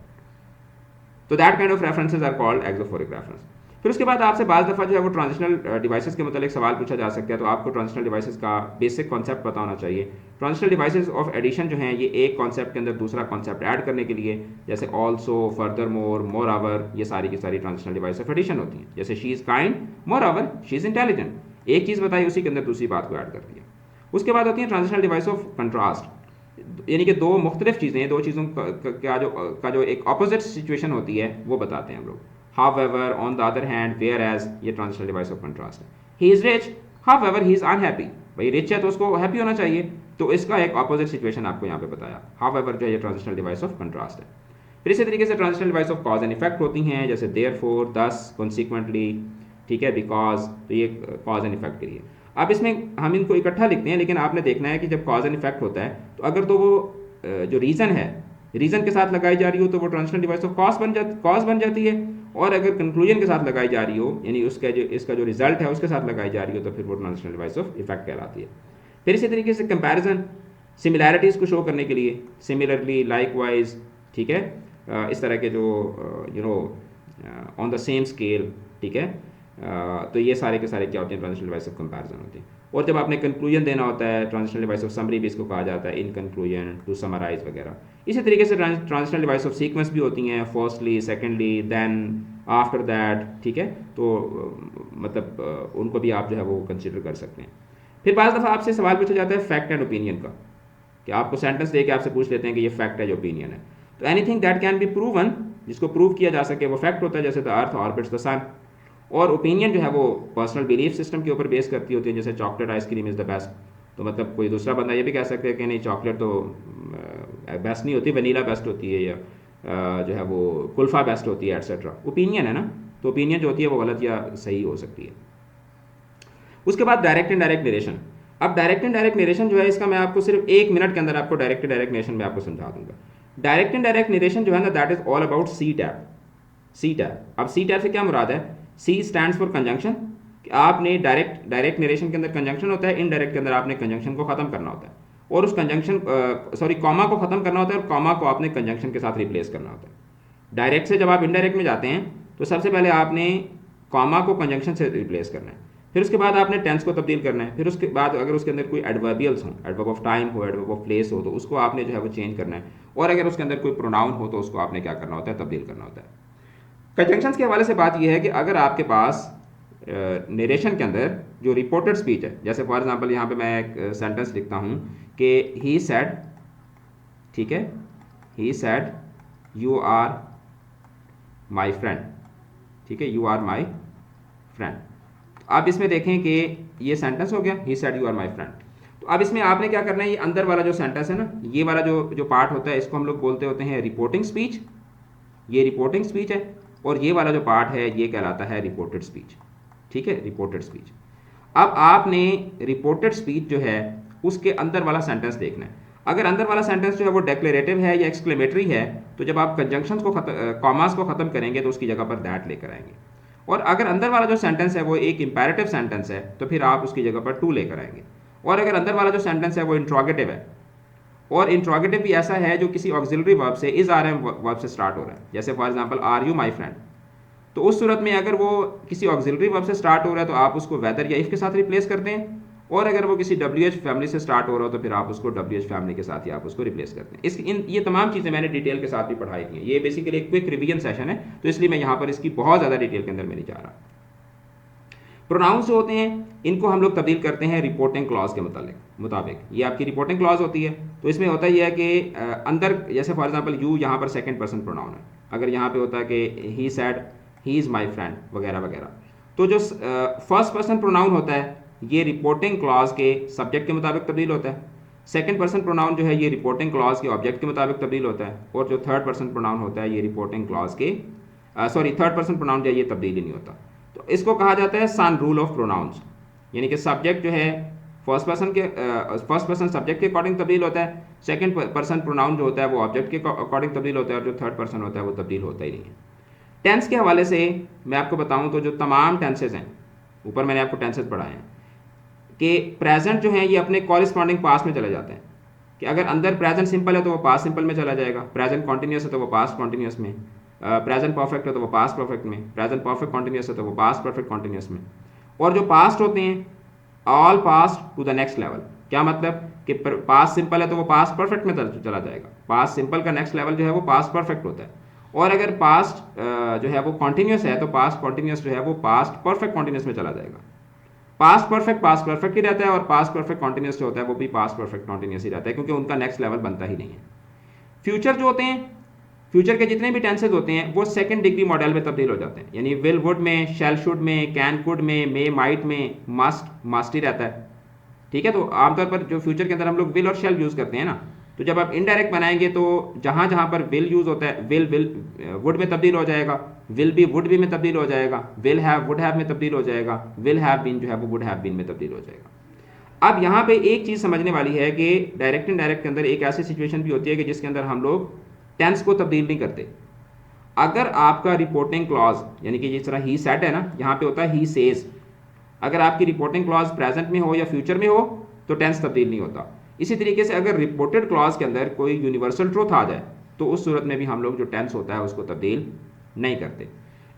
तो that kind of references are called exophoric reference. फिर उसके बाद आपसे बाज़ दफ़ा जो है वो ट्रांजिशनल डिवाइसेस के मतलब सवाल पूछा जा सकता है, तो आपको ट्रांजिशनल डिवाइसेस का बेसिक कॉन्सेप्ट पता होना चाहिए। ट्रांजिशनल डिवाइसेस ऑफ एडिशन जो हैं, ये एक कॉन्सेप्ट के अंदर दूसरा कॉन्सेप्ट ऐड करने के लिए, जैसे also, furthermore, moreover, ये सारी की सारी ट्रांजिशनल डिवाइस ऑफ एडिशन होती हैं। जैसे she is kind, moreover she is intelligent, एक चीज़ बताई उसी के अंदर दूसरी बात को ऐड कर दिया। उसके बाद होती है ट्रांजिशनल डिवाइस ऑफ कंट्रास्ट, यानी कि दो मुख्तलिफ चीज़ें, दो चीज़ों का जो एक अपोजिट सिचुएशन होती है वो बताते हैं हम लोग। However, on the other hand, whereas, ये ट्रांजिशनल डिवाइस ऑफ कंट्रास्ट है। He is rich, however he is unhappy, भाई रिच है तो उसको हैप्पी होना चाहिए, तो इसका एक अपोजिट सिचुएशन आपको यहाँ पे बताया। However जो है ये ट्रांजिशनल डिवाइस ऑफ कंट्रास्ट है। फिर इसी तरीके से transitional device of cause and effect होती हैं, जैसे therefore, thus, consequently, ठीक है, बिकॉज, तो ये कॉज एंड इफेक्ट के लिए। अब इसमें हम इनको इकट्ठा लिखते हैं, लेकिन आपने देखना है कि जब कॉज एंड इफेक्ट होता है तो अगर तो वो जो रीज़न है, रीज़न के साथ लगाई जा रही हो तो वो ट्रांजिशनल डिवाइस ऑफ कॉज बन जाती है, और अगर कंक्लूजन के साथ लगाई जा रही हो, यानी इसका जो रिजल्ट है उसके साथ लगाई जा रही हो, तो फिर वो ट्रांजिशनल डिवाइस ऑफ इफेक्ट कहलाती है। फिर इसी तरीके से कंपैरिजन, सिमिलैरिटीज़ को शो करने के लिए, सिमिलरली, लाइकवाइज, ठीक है, इस तरह के जो ऑन द सेम स्केल, ठीक है, तो ये सारे के सारे क्या होते हैं, ट्रांजिशनल डिवाइस ऑफ कंपैरिजन होते हैं। और जब आपने कंक्लूजन देना होता है, ट्रांजिशनल डिवाइस ऑफ समरी भी इसको कहा जाता है, इन कंक्लूजन, टू समराइज वगैरह। इसी तरीके से ट्रांजिशनल डिवाइस ऑफ सीक्वेंस भी होती हैं, firstly, secondly, then, after that, ठीक है, तो मतलब उनको भी आप जो है वो कंसिडर कर सकते हैं। फिर बाज़ दफ़ा आपसे सवाल पूछा जाता है फैक्ट एंड ओपिनियन का, कि आपको सेंटेंस दे के आपसे पूछ लेते हैं कि ये फैक्ट है या ओपिनियन है। तो anything that can be proven, जिसको प्रूव किया जा सके वो फैक्ट होता है, जैसे द अर्थ ऑर्बिट्स द सन। और ओपिनियन जो है वो पर्सनल बिलीफ सिस्टम के ऊपर बेस करती होती है, जैसे chocolate ice cream is the best, तो मतलब कोई दूसरा बंदा ये भी कह सकता है कि नहीं चॉकलेट तो बेस्ट नहीं होती, वनीला बेस्ट होती है, या जो है वो कुल्फ़ा बेस्ट होती है, एट्सेट्रा। ओपिनियन है ना, तो ओपिनियन जो होती है वो गलत या सही हो सकती है। उसके बाद डायरेक्ट एंड डायरेक्ट नरेशन। अब डायरेक्ट एंड डायरेक्ट नरेशन जो है, इसका मैं आपको सिर्फ 1 मिनट के अंदर आपको डायरेक्ट एंड डायरेक्ट नरेशन में आपको समझा दूंगा। डायरेक्ट एंड डायरेक्ट नरेशन जो है ना, that is all about C tab. C tab, अब सी टैब से क्या मुराद है? सी स्टैंड्स फॉर कंजंक्शन, आपने डायरेक्ट नरेशन के अंदर कंजंक्शन होता है, इनडायरेक्ट के अंदर आपने कंजंक्शन को खत्म करना होता है, और उस कंजंक्शन कॉमा को खत्म करना होता है, और कॉमा को आपने कंजंक्शन के साथ रिप्लेस करना होता है। डायरेक्ट से जब आप इनडायरेक्ट में जाते हैं तो सबसे पहले आपने कॉमा को कंजंक्शन से रिप्लेस करना है, फिर उसके बाद आपने टेंस को तब्दील करना है, फिर उसके बाद अगर उसके अंदर कोई एडवर्बियल्स हों, एडवर्ब ऑफ टाइम हो, एडवर्ब ऑफ प्लेस हो, तो उसको आपने जो है वो चेंज करना है, और अगर उसके अंदर कोई प्रोनाउन हो तो उसको आपने क्या करना होता है, तब्दील करना होता है। कंजंक्शंस के हवाले से बात यह है कि अगर आपके पास नरेशन के अंदर जो रिपोर्टेड स्पीच है, जैसे फॉर एग्जांपल यहाँ पे मैं एक सेंटेंस लिखता हूँ कि ही सेड, ठीक है, he said you are my friend, ठीक है, यू आर माई फ्रेंड। आप इसमें देखें कि ये सेंटेंस हो गया, he said you are my friend. तो अब इसमें आपने क्या करना है, ये अंदर वाला जो सेंटेंस है ना, ये वाला जो पार्ट होता है, इसको हम लोग बोलते होते हैं रिपोर्टिंग स्पीच, ये रिपोर्टिंग स्पीच है, और ये वाला जो पार्ट है ये कहलाता है रिपोर्टेड स्पीच, ठीक है, रिपोर्टेड स्पीच। अब आपने रिपोर्टेड स्पीच जो है उसके अंदर वाला सेंटेंस देखना है। अगर अंदर वाला सेंटेंस जो है वो डेक्लेरेटिव है या एक्सक्लेमेटरी है, तो जब आप कंजंक्शंस को कॉमास को ख़त्म करेंगे तो उसकी जगह पर दैट लेकर आएंगे, और अगर अंदर वाला जो सेंटेंस है वो एक इंपैरेटिव सेंटेंस है तो फिर आप उसकी जगह पर टू लेकर आएंगे, और अगर अंदर वाला जो सेंटेंस है वो इंट्रोगेटिव है, और इंट्रोगेटिव भी ऐसा है जो किसी ऑक्सिलरी वर्ब से, इज आर एम वर्ब से स्टार्ट हो रहा है, जैसे for example are you my friend, तो उस सूरत में अगर वो किसी ऑक्सिलरी वर्ब से स्टार्ट हो रहा है तो आप उसको वेदर या इफ के साथ रिप्लेस करते हैं, और अगर वो किसी WH फैमिली से स्टार्ट हो रहा हो तो फिर आप उसको WH फैमिली के साथ ही आप उसको रिप्लेस करते हैं। ये तमाम चीज़ें मैंने डिटेल के साथ भी पढ़ाई थी, ये बेसिकली एक क्विक रिवीजन सेशन है, तो इसलिए मैं यहाँ पर इसकी बहुत ज़्यादा डिटेल के अंदर में नहीं जा रहा। प्रोनाउंस जो होते हैं इनको हम लोग तब्दील करते हैं रिपोर्टिंग क्लॉज के मुताबिक। ये आपकी रिपोर्टिंग क्लॉज होती है, तो इसमें होता यह है कि अंदर जैसे फॉर एग्जांपल यू यहाँ पर सेकंड पर्सन प्रोनाउन है, अगर यहाँ पे होता है कि he said he is my friend वगैरह वगैरह, तो जो फर्स्ट पर्सन प्रोनाउन होता है ये रिपोर्टिंग क्लॉज के सब्जेक्ट के मुताबिक तब्दील होता है। सेकंड पर्सन प्रोनाउन जो है ये रिपोर्टिंग क्लॉज के ऑब्जेक्ट के मुताबिक तब्दील होता है, और जो थर्ड पर्सन प्रोनाउन होता है ये रिपोर्टिंग क्लॉज के थर्ड पर्सन प्रोनाउन जो है ये तब्दील ही नहीं होता। तो इसको कहा जाता है सन रूल ऑफ प्रोनाउंस, यानी कि सब्जेक्ट जो है फर्स्ट पर्सन सब्जेक्ट के अकॉर्डिंग तब्दील होता है, सेकंड पर्सन प्रोनाउन जो होता है वो ऑब्जेक्ट के अकॉर्डिंग तब्दील होता है, और जो थर्ड पर्सन होता है वो तब्दील होता ही नहीं है। टेंस के हवाले से मैं आपको बताऊं तो जो तमाम टेंसेज हैं, ऊपर मैंने आपको टेंसेज पढ़ाए हैं कि प्रेजेंट जो है ये अपने कॉरिस्पॉन्डिंग पास्ट में चले जाते हैं, कि अगर अंदर प्रेजेंट सिंपल है तो वो पास्ट सिंपल में चला जाएगा, प्रेजेंट कॉन्टिन्यूस है तो वो पास्ट कॉन्टिन्यूस में, प्रेजेंट परफेक्ट है तो वो पास्ट परफेक्ट में, प्रेजेंट परफेक्ट कॉन्टिन्यूस है तो वो पास्ट परफेक्ट कॉन्टिन्यूस में। और जो पास्ट होते हैं all past to the next level, क्या मतलब कि पास्ट सिंपल है तो वो पास्ट परफेक्ट में चला जाएगा, पास्ट सिंपल का नेक्स्ट लेवल जो है वो पास्ट परफेक्ट होता है। और अगर पास्ट जो है वो कॉन्टिन्यूस है तो पास्ट कॉन्टिन्यूस जो है वो पास्ट परफेक्ट कॉन्टिन्यूस में चला जाएगा। पास्ट परफेक्ट ही रहता है, और पास्ट परफेक्ट कॉन्टिन्यूस जो होता है वो भी पास्ट परफेक्ट कॉन्टिन्यूस ही रहता है, क्योंकि उनका नेक्स्ट लेवल बनता ही नहीं है। फ्यूचर जो होते हैं, फ्यूचर के जितने भी टेंसेज होते हैं वो सेकंड डिग्री मॉडल में तब्दील हो जाते हैं, यानी विल वुड में, शैल शुड में, कैन कुड में, मे माइट में, मस्ट ही रहता है। ठीक है, तो आमतौर पर जो फ्यूचर के अंदर हम लोग विल और शैल यूज़ करते हैं ना, तो जब आप इनडायरेक्ट बनाएंगे तो जहाँ जहाँ पर विल यूज़ होता है विल वुड में तब्दील हो जाएगा, विल बी वुड बी में तब्दील हो जाएगा, विल हैव वुड हैव में तब्दील हो जाएगा, विल हैव बीन जो है वो वुड हैव बीन में तब्दील हो जाएगा। अब यहाँ पे एक चीज़ समझने वाली है कि डायरेक्ट इनडायरेक्ट के अंदर एक ऐसी सिचुएशन भी होती है कि जिसके अंदर हम लोग टेंस को तब्दील नहीं करते। अगर आपका रिपोर्टिंग क्लॉज यानी कि जिस तरह ही सेड है ना, यहाँ पे होता है ही सेज, अगर आपकी रिपोर्टिंग क्लॉज प्रेजेंट में हो या फ्यूचर में हो तो टेंस तब्दील नहीं होता। इसी तरीके से अगर रिपोर्टेड क्लॉज के अंदर कोई यूनिवर्सल ट्रूथ आ जाए तो उस सूरत में भी हम लोग जो टेंस होता है उसको तब्दील नहीं करते।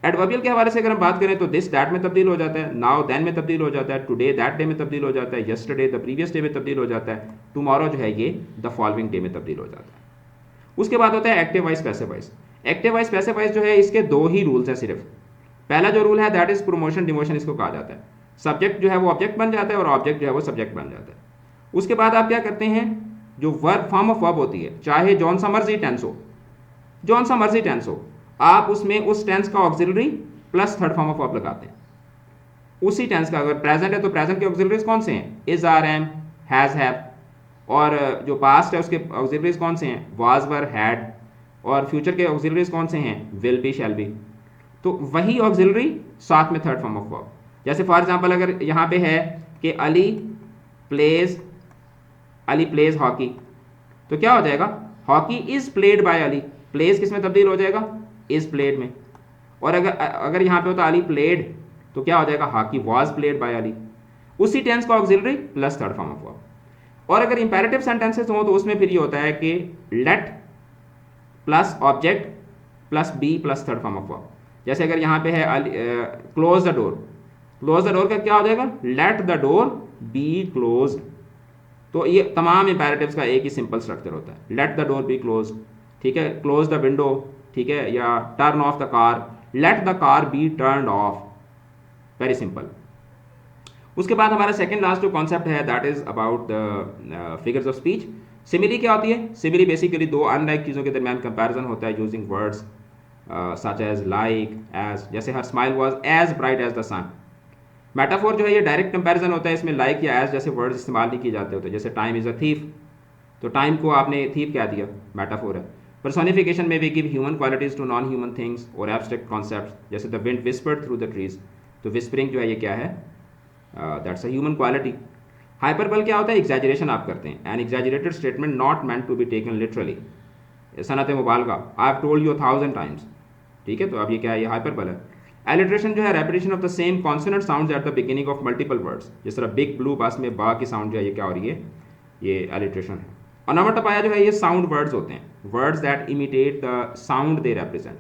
एडवर्बियल के हवाले से अगर हम बात करें तो दिस दैट में तब्दील हो जाता है, नाउ देन में तब्दील हो जाता है, टुडे दैट डे में तब्दील हो जाता है, यस्टरडे द प्रीवियस डे में तब्दील हो जाता है, टुमारो जो है ये द फॉलोइंग डे में तब्दील हो जाता है। उसके बाद होता है active voice passive wise. Active voice passive wise जो है इसके दो ही रूल्स हैं सिर्फ। पहला जो रूल है दैट इज प्रमोशन डिमोशन, इसको कहा जाता है। सब्जेक्ट जो है वो ऑब्जेक्ट बन जाता है और ऑब्जेक्ट जो है वो सब्जेक्ट बन जाता है। उसके बाद आप क्या करते हैं, जो वर्ब फॉर्म ऑफ वर्ब होती है, चाहे जौन सा मर्जी टेंस हो, जौन सा मर्जी टेंस हो, आप उसमें उस टेंस का auxiliary plus third form of verb लगाते हैं। उसी टेंस का अगर प्रेजेंट है तो प्रेजेंट के ऑक्सिलरीज कौन से हैं, is are am has have, और जो पास्ट है उसके ऑक्सिलरीज कौन से हैं, वाज वर हैड, और फ्यूचर के ऑक्सिलरीज कौन से हैं, विल बी शैल बी। तो वही ऑक्सिलरी साथ में थर्ड फॉर्म ऑफ वर्ब। जैसे फॉर एग्जांपल अगर यहाँ पे है कि अली प्लेज हॉकी, तो क्या हो जाएगा, hockey is played by Ali, plays किस में तब्दील हो जाएगा, इज प्लेड में। और अगर यहाँ पे होता अली प्लेड तो क्या हो जाएगा, hockey was played by Ali. उसी टेंस का auxiliary plus third form of verb. और अगर इंपेरेटिव सेंटेंसेस हो तो उसमें फिर ये होता है कि let plus object plus be plus third form of verb. जैसे अगर यहाँ पे है close the door, close the door का क्या हो जाएगा, let the door be close. तो ये तमाम इंपेरेटिव्स का एक ही सिंपल स्ट्रक्चर होता है, late the door be close, ठीक है, क्लोज द विंडो, ठीक है, या turn off the car, let the car be turn off, very simple. उसके बाद हमारा सेकंड लास्ट जो कॉन्सेप्ट है that is about the figures of speech. Simile क्या होती है, सिमिली बेसिकली दो अनलाइक चीज़ों के दरमियान कंपैरिजन होता है using words such as like as. जैसे हर smile was as bright as the sun. Metaphor जो है ये डायरेक्ट कंपैरिजन होता है, इसमें लाइक या एज जैसे वर्ड्स इस्तेमाल नहीं किए जाते होते। जैसे टाइम इज़ अ थीफ, तो टाइम को आपने थीफ क्या दिया, मेटाफोर है। पर्सोनिफिकेशन में we give human qualities to non human things और एब्स्ट्रैक्ट कॉन्सेप्ट्स, जैसे the wind whispered through the trees, तो विस्परिंग जो है ये क्या है, that's a human quality. Hyperbole क्या होता है, एग्जैजरेशन आप करते हैं, an exaggerated statement not meant to be taken literally. सनत मुबालगा, I have told you 1000 times, ठीक है, तो अब ये क्या है, ये हाइपरबल है। एलिट्रेशन जो है repetition of the same consonant sounds at the beginning of multiple words, जिस तरह बिग ब्लू बस में बा की साउंड जो है ये क्या हो रही है, ये एलिट्रेशन है। ऑनोमेटोपोइया जो है ये साउंड वर्ड्स होते हैं, words that imitate the sound they represent.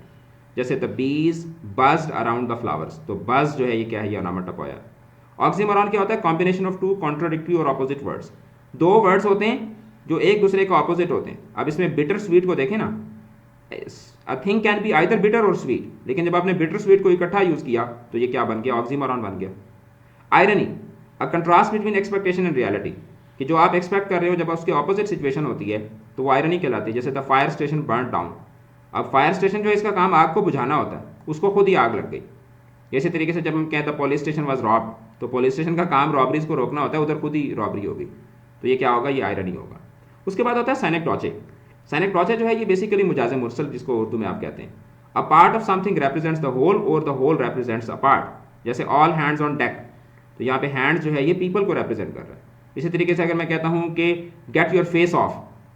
जैसे the bees बज्ड around the flowers, तो बज जो है ये क्या है, ये ऑनोमेटोपोइया। ऑक्सीमोरॉन क्या होता है, कॉम्बिनेशन ऑफ टू कॉन्ट्राडिक्टरी और ऑपोजिट वर्ड्स। दो वर्ड्स होते हैं जो एक दूसरे के ऑपोजिट होते हैं। अब इसमें बिटर स्वीट को देखें ना, a thing can be either bitter और स्वीट, लेकिन जब आपने बिटर स्वीट को इकट्ठा यूज किया तो ये क्या बन गया, ऑक्सीमोरॉन बन गया। Irony, a contrast between expectation and reality, कि जो आप एक्सपेक्ट कर रहे हो जब उसकी ऑपोजिट सिचुएशन होती है तो वो आयरनी कहलाती है। जैसे the fire station burn down, अब फायर स्टेशन जो है इसका काम आग को बुझाना होता है, उसको खुद ही आग लग गई। इसी तरीके से जब हम कहते हैं पुलिस स्टेशन वाज रॉब्ड, तो पुलिस स्टेशन का काम रॉबरीज को रोकना होता है, उधर खुद ही रॉबरी हो गई। तो ये क्या होगा, ये आयरनी होगा। उसके बाद होता है साइनेक्टोचे। साइनेक्टोचे जो है ये बेसिकली मुजाज़ मुरसल जिसको उर्दू में आप कहते हैं। A part of something represents the whole और the whole represents a part. जैसे ऑल हैंड्स ऑन डेक, तो यहाँ पे हैंड्स जो है ये पीपल को रिप्रेजेंट कर रहा है। इसी तरीके से अगर मैं कहता हूँ कि गेट योर फेस ऑफ,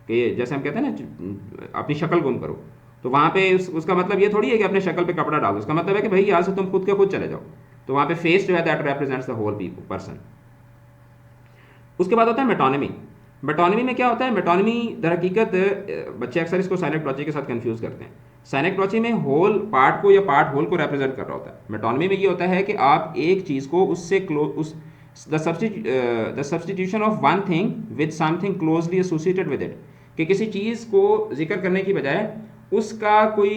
कि जैसे हम कहते हैं ना अपनी शक्ल गुम करो, तो वहाँ पे उसका मतलब ये थोड़ी है कि अपने शक्ल पे कपड़ा डालो, उसका मतलब है कि भाई यहाँ से तुम खुद के खुद चले जाओ। तो वहाँ पे फेस जो है that represents the whole person. उसके बाद होता है मेटोनिमी। मेटोनिमी में क्या होता है, मेटोनिमी दर हकीकत बच्चे अक्सर इसको साइनेक्टोची के साथ कंफ्यूज करते हैं। साइनेक्टोची में होल पार्ट को या पार्ट होल को रिप्रेजेंट कर रहा होता है। मेटोनिमी में ये होता है कि आप एक चीज़ को उससे उस the substitution of one thing with something closely associated with it, कि किसी चीज़ को जिक्र करने की बजाय उसका कोई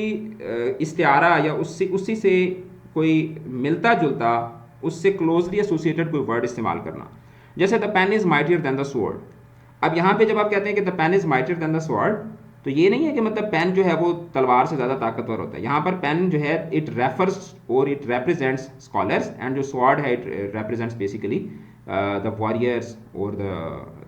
इस्तिआरा या उसी से कोई मिलता जुलता, उससे क्लोजली एसोसिएटेड कोई वर्ड इस्तेमाल करना। जैसे the pen is mightier than the sword. अब यहाँ पे जब आप कहते हैं कि the pen is mightier than the sword, तो ये नहीं है कि मतलब पेन जो है वो तलवार से ज़्यादा ताकतवर होता है। यहाँ पर पेन जो है इट रेफर्स और इट रिप्रेजेंट्स स्कॉलर्स, एंड जो स्वॉर्ड है it represents basically the warriors और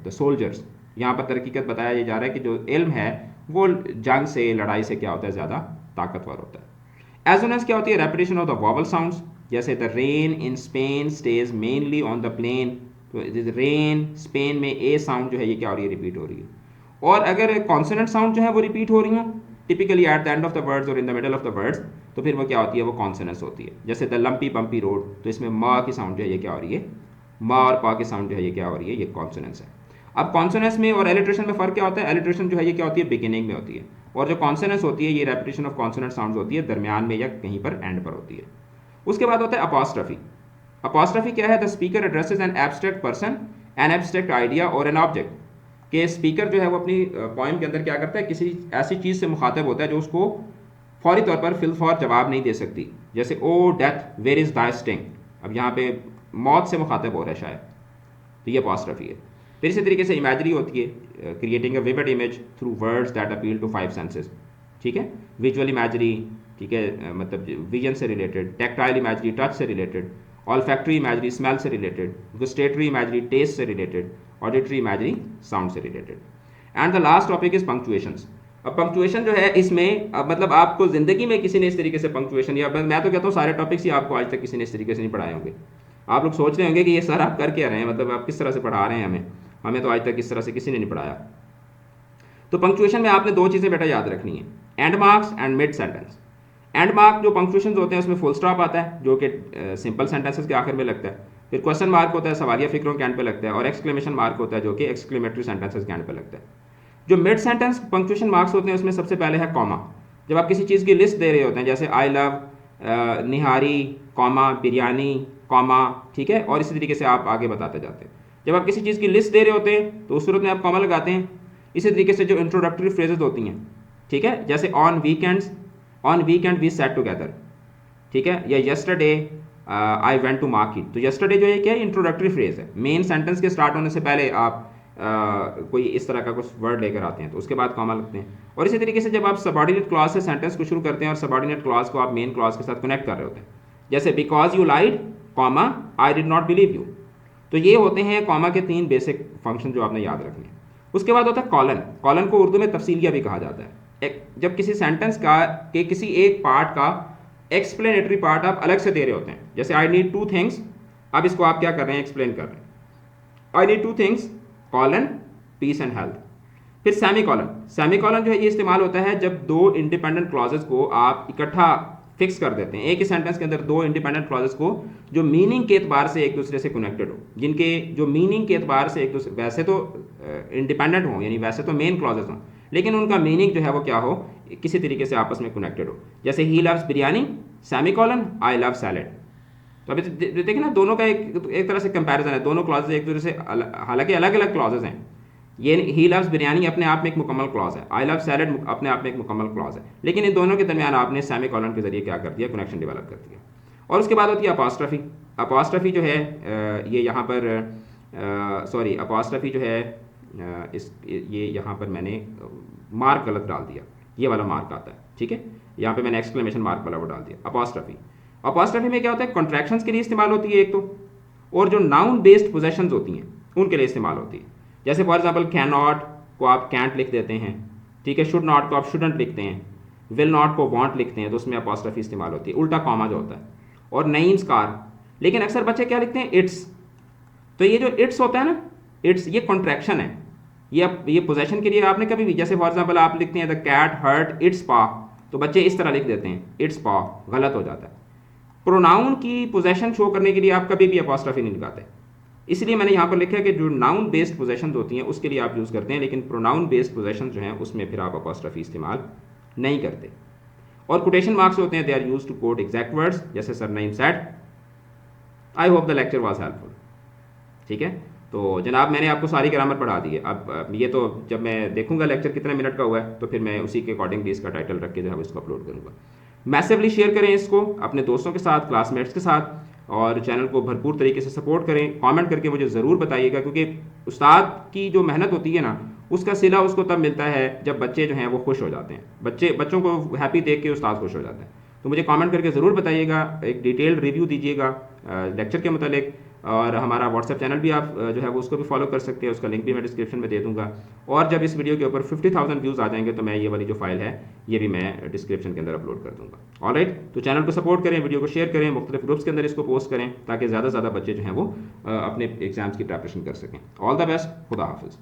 द सोल्जर्स। यहाँ पर तरकीकत बताया जा रहा है कि जो इल्म है वो जंग से, लड़ाई से क्या होता है, ज़्यादा ताकतवर होता है। एज वेल एज क्या होती है, repetition of the vowel sounds. जैसे the rain in Spain stays mainly on the plain, तो रेन स्पेन में ए साउंड जो है ये क्या हो रही है, रिपीट हो रही है। और अगर कॉन्सोनेंट साउंड जो है वो रिपीट हो रही हो typically at the end of the words और in the middle of the words, तो फिर वो क्या होती है, वो कॉन्सोनेंट्स होती है। जैसे द लंपी बम्पी रोड, तो इसमें म की साउंड जो है ये क्या हो रही है, म और प की साउंड जो है ये क्या हो रही है, ये कॉन्सोनेंट्स है। अब कॉन्सोनेंट्स में और एलिट्रेशन में फ़र्क क्या होता है, एलिट्रेशन जो है ये क्या होती है, बिगिनिंग में होती है, और जो कॉन्सोनेंट्स होती है ये रेपिटेशन ऑफ कॉन्सोनेंट साउंड्स होती है, दरमियान में या कहीं पर एंड पर होती है। उसके बाद होता है अपॉस्ट्रफी। अपॉस्ट्रफी क्या है, the speaker addresses an abstract person, an abstract idea और एन ऑब्जेक्ट। कि स्पीकर जो है वो अपनी पोइम के अंदर क्या करता है, किसी ऐसी चीज़ से मुखातब होता है जो उसको फौरी तौर पर फिल फॉर जवाब नहीं दे सकती। जैसे O death where is thy sting, अब यहाँ पे मौत से मुखातब हो रहा है शायद, तो ये अपॉस्ट्रफी है। फिर इसी तरीके से इमेजरी होती है, creating a vivid image through words that appeal to 5 senses. ठीक है, विजुअल इमेजरी, ठीक है, मतलब विजन से रिलेटेड, टेक्टाइल इमेजरी टच से रिलेटेड, ऑल्फैक्टरी इमेजरी स्मेल से रिलेटेड, गुस्टेटरी इमेजरी टेस्ट से रिलेटेड, ऑडिटरी इमेजरी साउंड से related. And the last topic is punctuations. अब पंक्चुएशन जो है इसमें अब मतलब आपको ज़िंदगी में किसी ने इस तरीके से पंक्चुएशन, या मैं तो कहता हूँ सारे टॉपिक्स ही आपको आज तक किसी ने इस तरीके से नहीं पढ़ाए होंगे। आप लोग सोच रहे होंगे कि ये सर आप कर क्या रहे हैं, मतलब आप किस तरह से पढ़ा रहे हैं हमें तो आज तक इस तरह से किसी ने नहीं पढ़ाया। तो पंक्चुएशन में आपने 2 चीज़ें बेटा याद रखनी है, and marks and mid sentence. And mark जो पंक्चुएशन होते हैं उसमें फुल स्टॉप आता है जो कि सिंपल सेंटेंसेस के आखिर में लगता है, फिर क्वेश्चन मार्क होता है सवालिया फिक्रों के एंड पे लगता है, और एक्सक्लेमेशन मार्क होता है जो कि एक्सक्लेमेटरी सेंटेंसेस के एंड पे लगता है। जो मिड सेंटेंस पंक्चुएशन मार्क्स होते हैं उसमें सबसे पहले है कॉमा। जब आप किसी चीज़ की लिस्ट दे रहे होते हैं, जैसे I love nihari comma biryani comma, ठीक है, और इसी तरीके से आप आगे बताते जाते हैं। जब आप किसी चीज़ की लिस्ट दे रहे होते हैं तो उस सूरत में आप कॉमा लगाते हैं। इसी तरीके से जो इंट्रोडक्टरी फ्रेजेस होती हैं, ठीक है, जैसे on weekend we sat together, ठीक है, या yesterday I went to market. तो यस्टरडे जो है क्या है, इंट्रोडक्टरी फ्रेज है। मेन सेंटेंस के स्टार्ट होने से पहले आप कोई इस तरह का कुछ वर्ड लेकर आते हैं तो उसके बाद कॉमा लगते हैं। और इसी तरीके से जब आप सबऑर्डिनेट क्लॉज से सेंटेंस को शुरू करते हैं और सबऑर्डिनेट क्लॉज को आप मेन क्लॉज के साथ कनेक्ट कर रहे होते हैं, जैसे because you lied comma I did not believe you. तो ये होते हैं कॉमा के 3 बेसिक फंक्शन जो आपने याद रखने हैं। उसके बाद होता है कॉलन। कॉलन को उर्दू में तफसीलिया भी कहा जाता है। जब किसी सेंटेंस का के किसी एक पार्ट का एक्सप्लेनेटरी पार्ट आप अलग से दे रहे होते हैं, जैसे आई नीड 2 थिंग्स, अब इसको आप क्या कर रहे हैं, एक्सप्लेन कर रहे हैं, I need 2 things colon peace and health. फिर सेमी कॉलन। सेमी कॉलन जो है ये इस्तेमाल होता है जब 2 इंडिपेंडेंट क्लॉजेस को आप इकट्ठा फिक्स कर देते हैं, एक ही सेंटेंस के अंदर 2 इंडिपेंडेंट क्लॉजेस को जो मीनिंग के एतबार से एक दूसरे से कनेक्टेड हो, जिनके जो मीनिंग के एतबार से एक दूसरे वैसे तो इंडिपेंडेंट हो, यानी वैसे तो मेन क्लॉजेस हों, लेकिन उनका मीनिंग जो है वो क्या हो, किसी तरीके से आपस में कनेक्टेड हो। जैसे he loves biryani semi colon I love salad. तो अभी देखिए ना, दोनों का एक तरह से कंपैरिजन है, दोनों क्लॉजेज एक दूसरे से हालांकि अलग अलग क्लॉजेज हैं। ये ही लव्स बिरयानी अपने आप में एक मुकम्मल क्लॉज है, आई लव सैलेड अपने आप में एक मुकम्मल क्लॉज है, लेकिन इन दोनों के दरमियान आपने सेमी कॉलन के जरिए क्या कर दिया, कनेक्शन डेवलप कर दिया। और उसके बाद होती है अपॉस्ट्रफी। अपॉस्ट्रफी जो है ये यहाँ पर सॉरी अपॉस्ट्रफी जो है ये यहाँ पर मैंने मार्क गलत डाल दिया, ये वाला मार्क आता है, ठीक है, यहाँ पे मैंने एक्सक्लेमेशन मार्क वाला वो डाल दिया। अपॉस्ट्रफी, अपॉस्ट्रफी में क्या होता है, कॉन्ट्रैक्शंस के लिए इस्तेमाल होती है एक तो, और जो नाउन बेस्ड पोजेशंस होती हैं उनके लिए इस्तेमाल होती है। जैसे फॉर एग्जाम्पल कैन नॉट को आप कैंट लिख देते हैं, ठीक है, शुड नॉट को आप शुडंट लिखते हैं, विल नॉट को वांट लिखते हैं, तो उसमें अपॉस्ट्रफी इस्तेमाल होती है, उल्टा कॉमा जो होता है, और नेम्स कार। लेकिन अक्सर बच्चे क्या लिखते हैं, इट्स। तो ये जो इट्स होता है ना, इट्स ये कॉन्ट्रैक्शन है, ये पोजेशन के लिए आपने कभी भी, जैसे फॉर एग्जाम्पल आप लिखते हैं द कैट हर्ट इट्स पा, तो बच्चे इस तरह लिख देते हैं इट्स पा, गलत हो जाता है। प्रोनाउन की पोजेशन शो करने के लिए आप कभी भी अपॉस्ट्रफी नहीं लगाते, इसलिए मैंने यहाँ पर लिखा है कि जो नाउन बेस्ड पोजेशन होती हैं उसके लिए आप यूज़ करते हैं, लेकिन प्रोनाउन बेस्ड पोजेशन जो हैं उसमें फिर आप अपॉस्ट्रफी इस्तेमाल नहीं करते। और कोटेशन मार्क्स होते हैं, they are use to quote exact words, जैसे sir Naeem said. I hope the lecture was helpful. ठीक है, तो जनाब मैंने आपको सारी ग्रामर पढ़ा दी है। अब ये तो जब मैं देखूंगा लेक्चर कितने मिनट का हुआ है, तो फिर मैं उसी के अकॉर्डिंगली इसका टाइटल रख के जो है इसको अपलोड करूँगा। मैसिवली शेयर करें इसको अपने दोस्तों के साथ, क्लासमेट्स के साथ, और चैनल को भरपूर तरीके से सपोर्ट करें। कमेंट करके मुझे ज़रूर बताइएगा, क्योंकि उस्ताद की जो मेहनत होती है ना, उसका सिला उसको तब मिलता है जब बच्चे जो हैं वो खुश हो जाते हैं। बच्चों को हैप्पी देख के उस्ताद खुश हो जाता है। तो मुझे कमेंट करके ज़रूर बताइएगा, एक डिटेल्ड रिव्यू दीजिएगा लेक्चर के मतलब। और हमारा व्हाट्सएप चैनल भी आप जो है वो उसको भी फॉलो कर सकते हैं, उसका लिंक भी मैं डिस्क्रिप्शन में दे दूंगा। और जब इस वीडियो के ऊपर 50,000 व्यूज़ आ जाएंगे तो मैं ये वाली जो फाइल है ये भी मैं डिस्क्रिप्शन के अंदर अपलोड कर दूंगा। ऑलराइट, तो चैनल को सपोर्ट करें, वीडियो को शेयर करें, मुख्तलिफ ग्रुप्स के अंदर इसको पोस्ट करें, ताकि ज़्यादा से ज़्यादा बच्चे जो हैं वो अपने एग्जाम्स की प्रिपरेशन कर सकें। ऑल द बेस्ट, खुदा हाफिज़।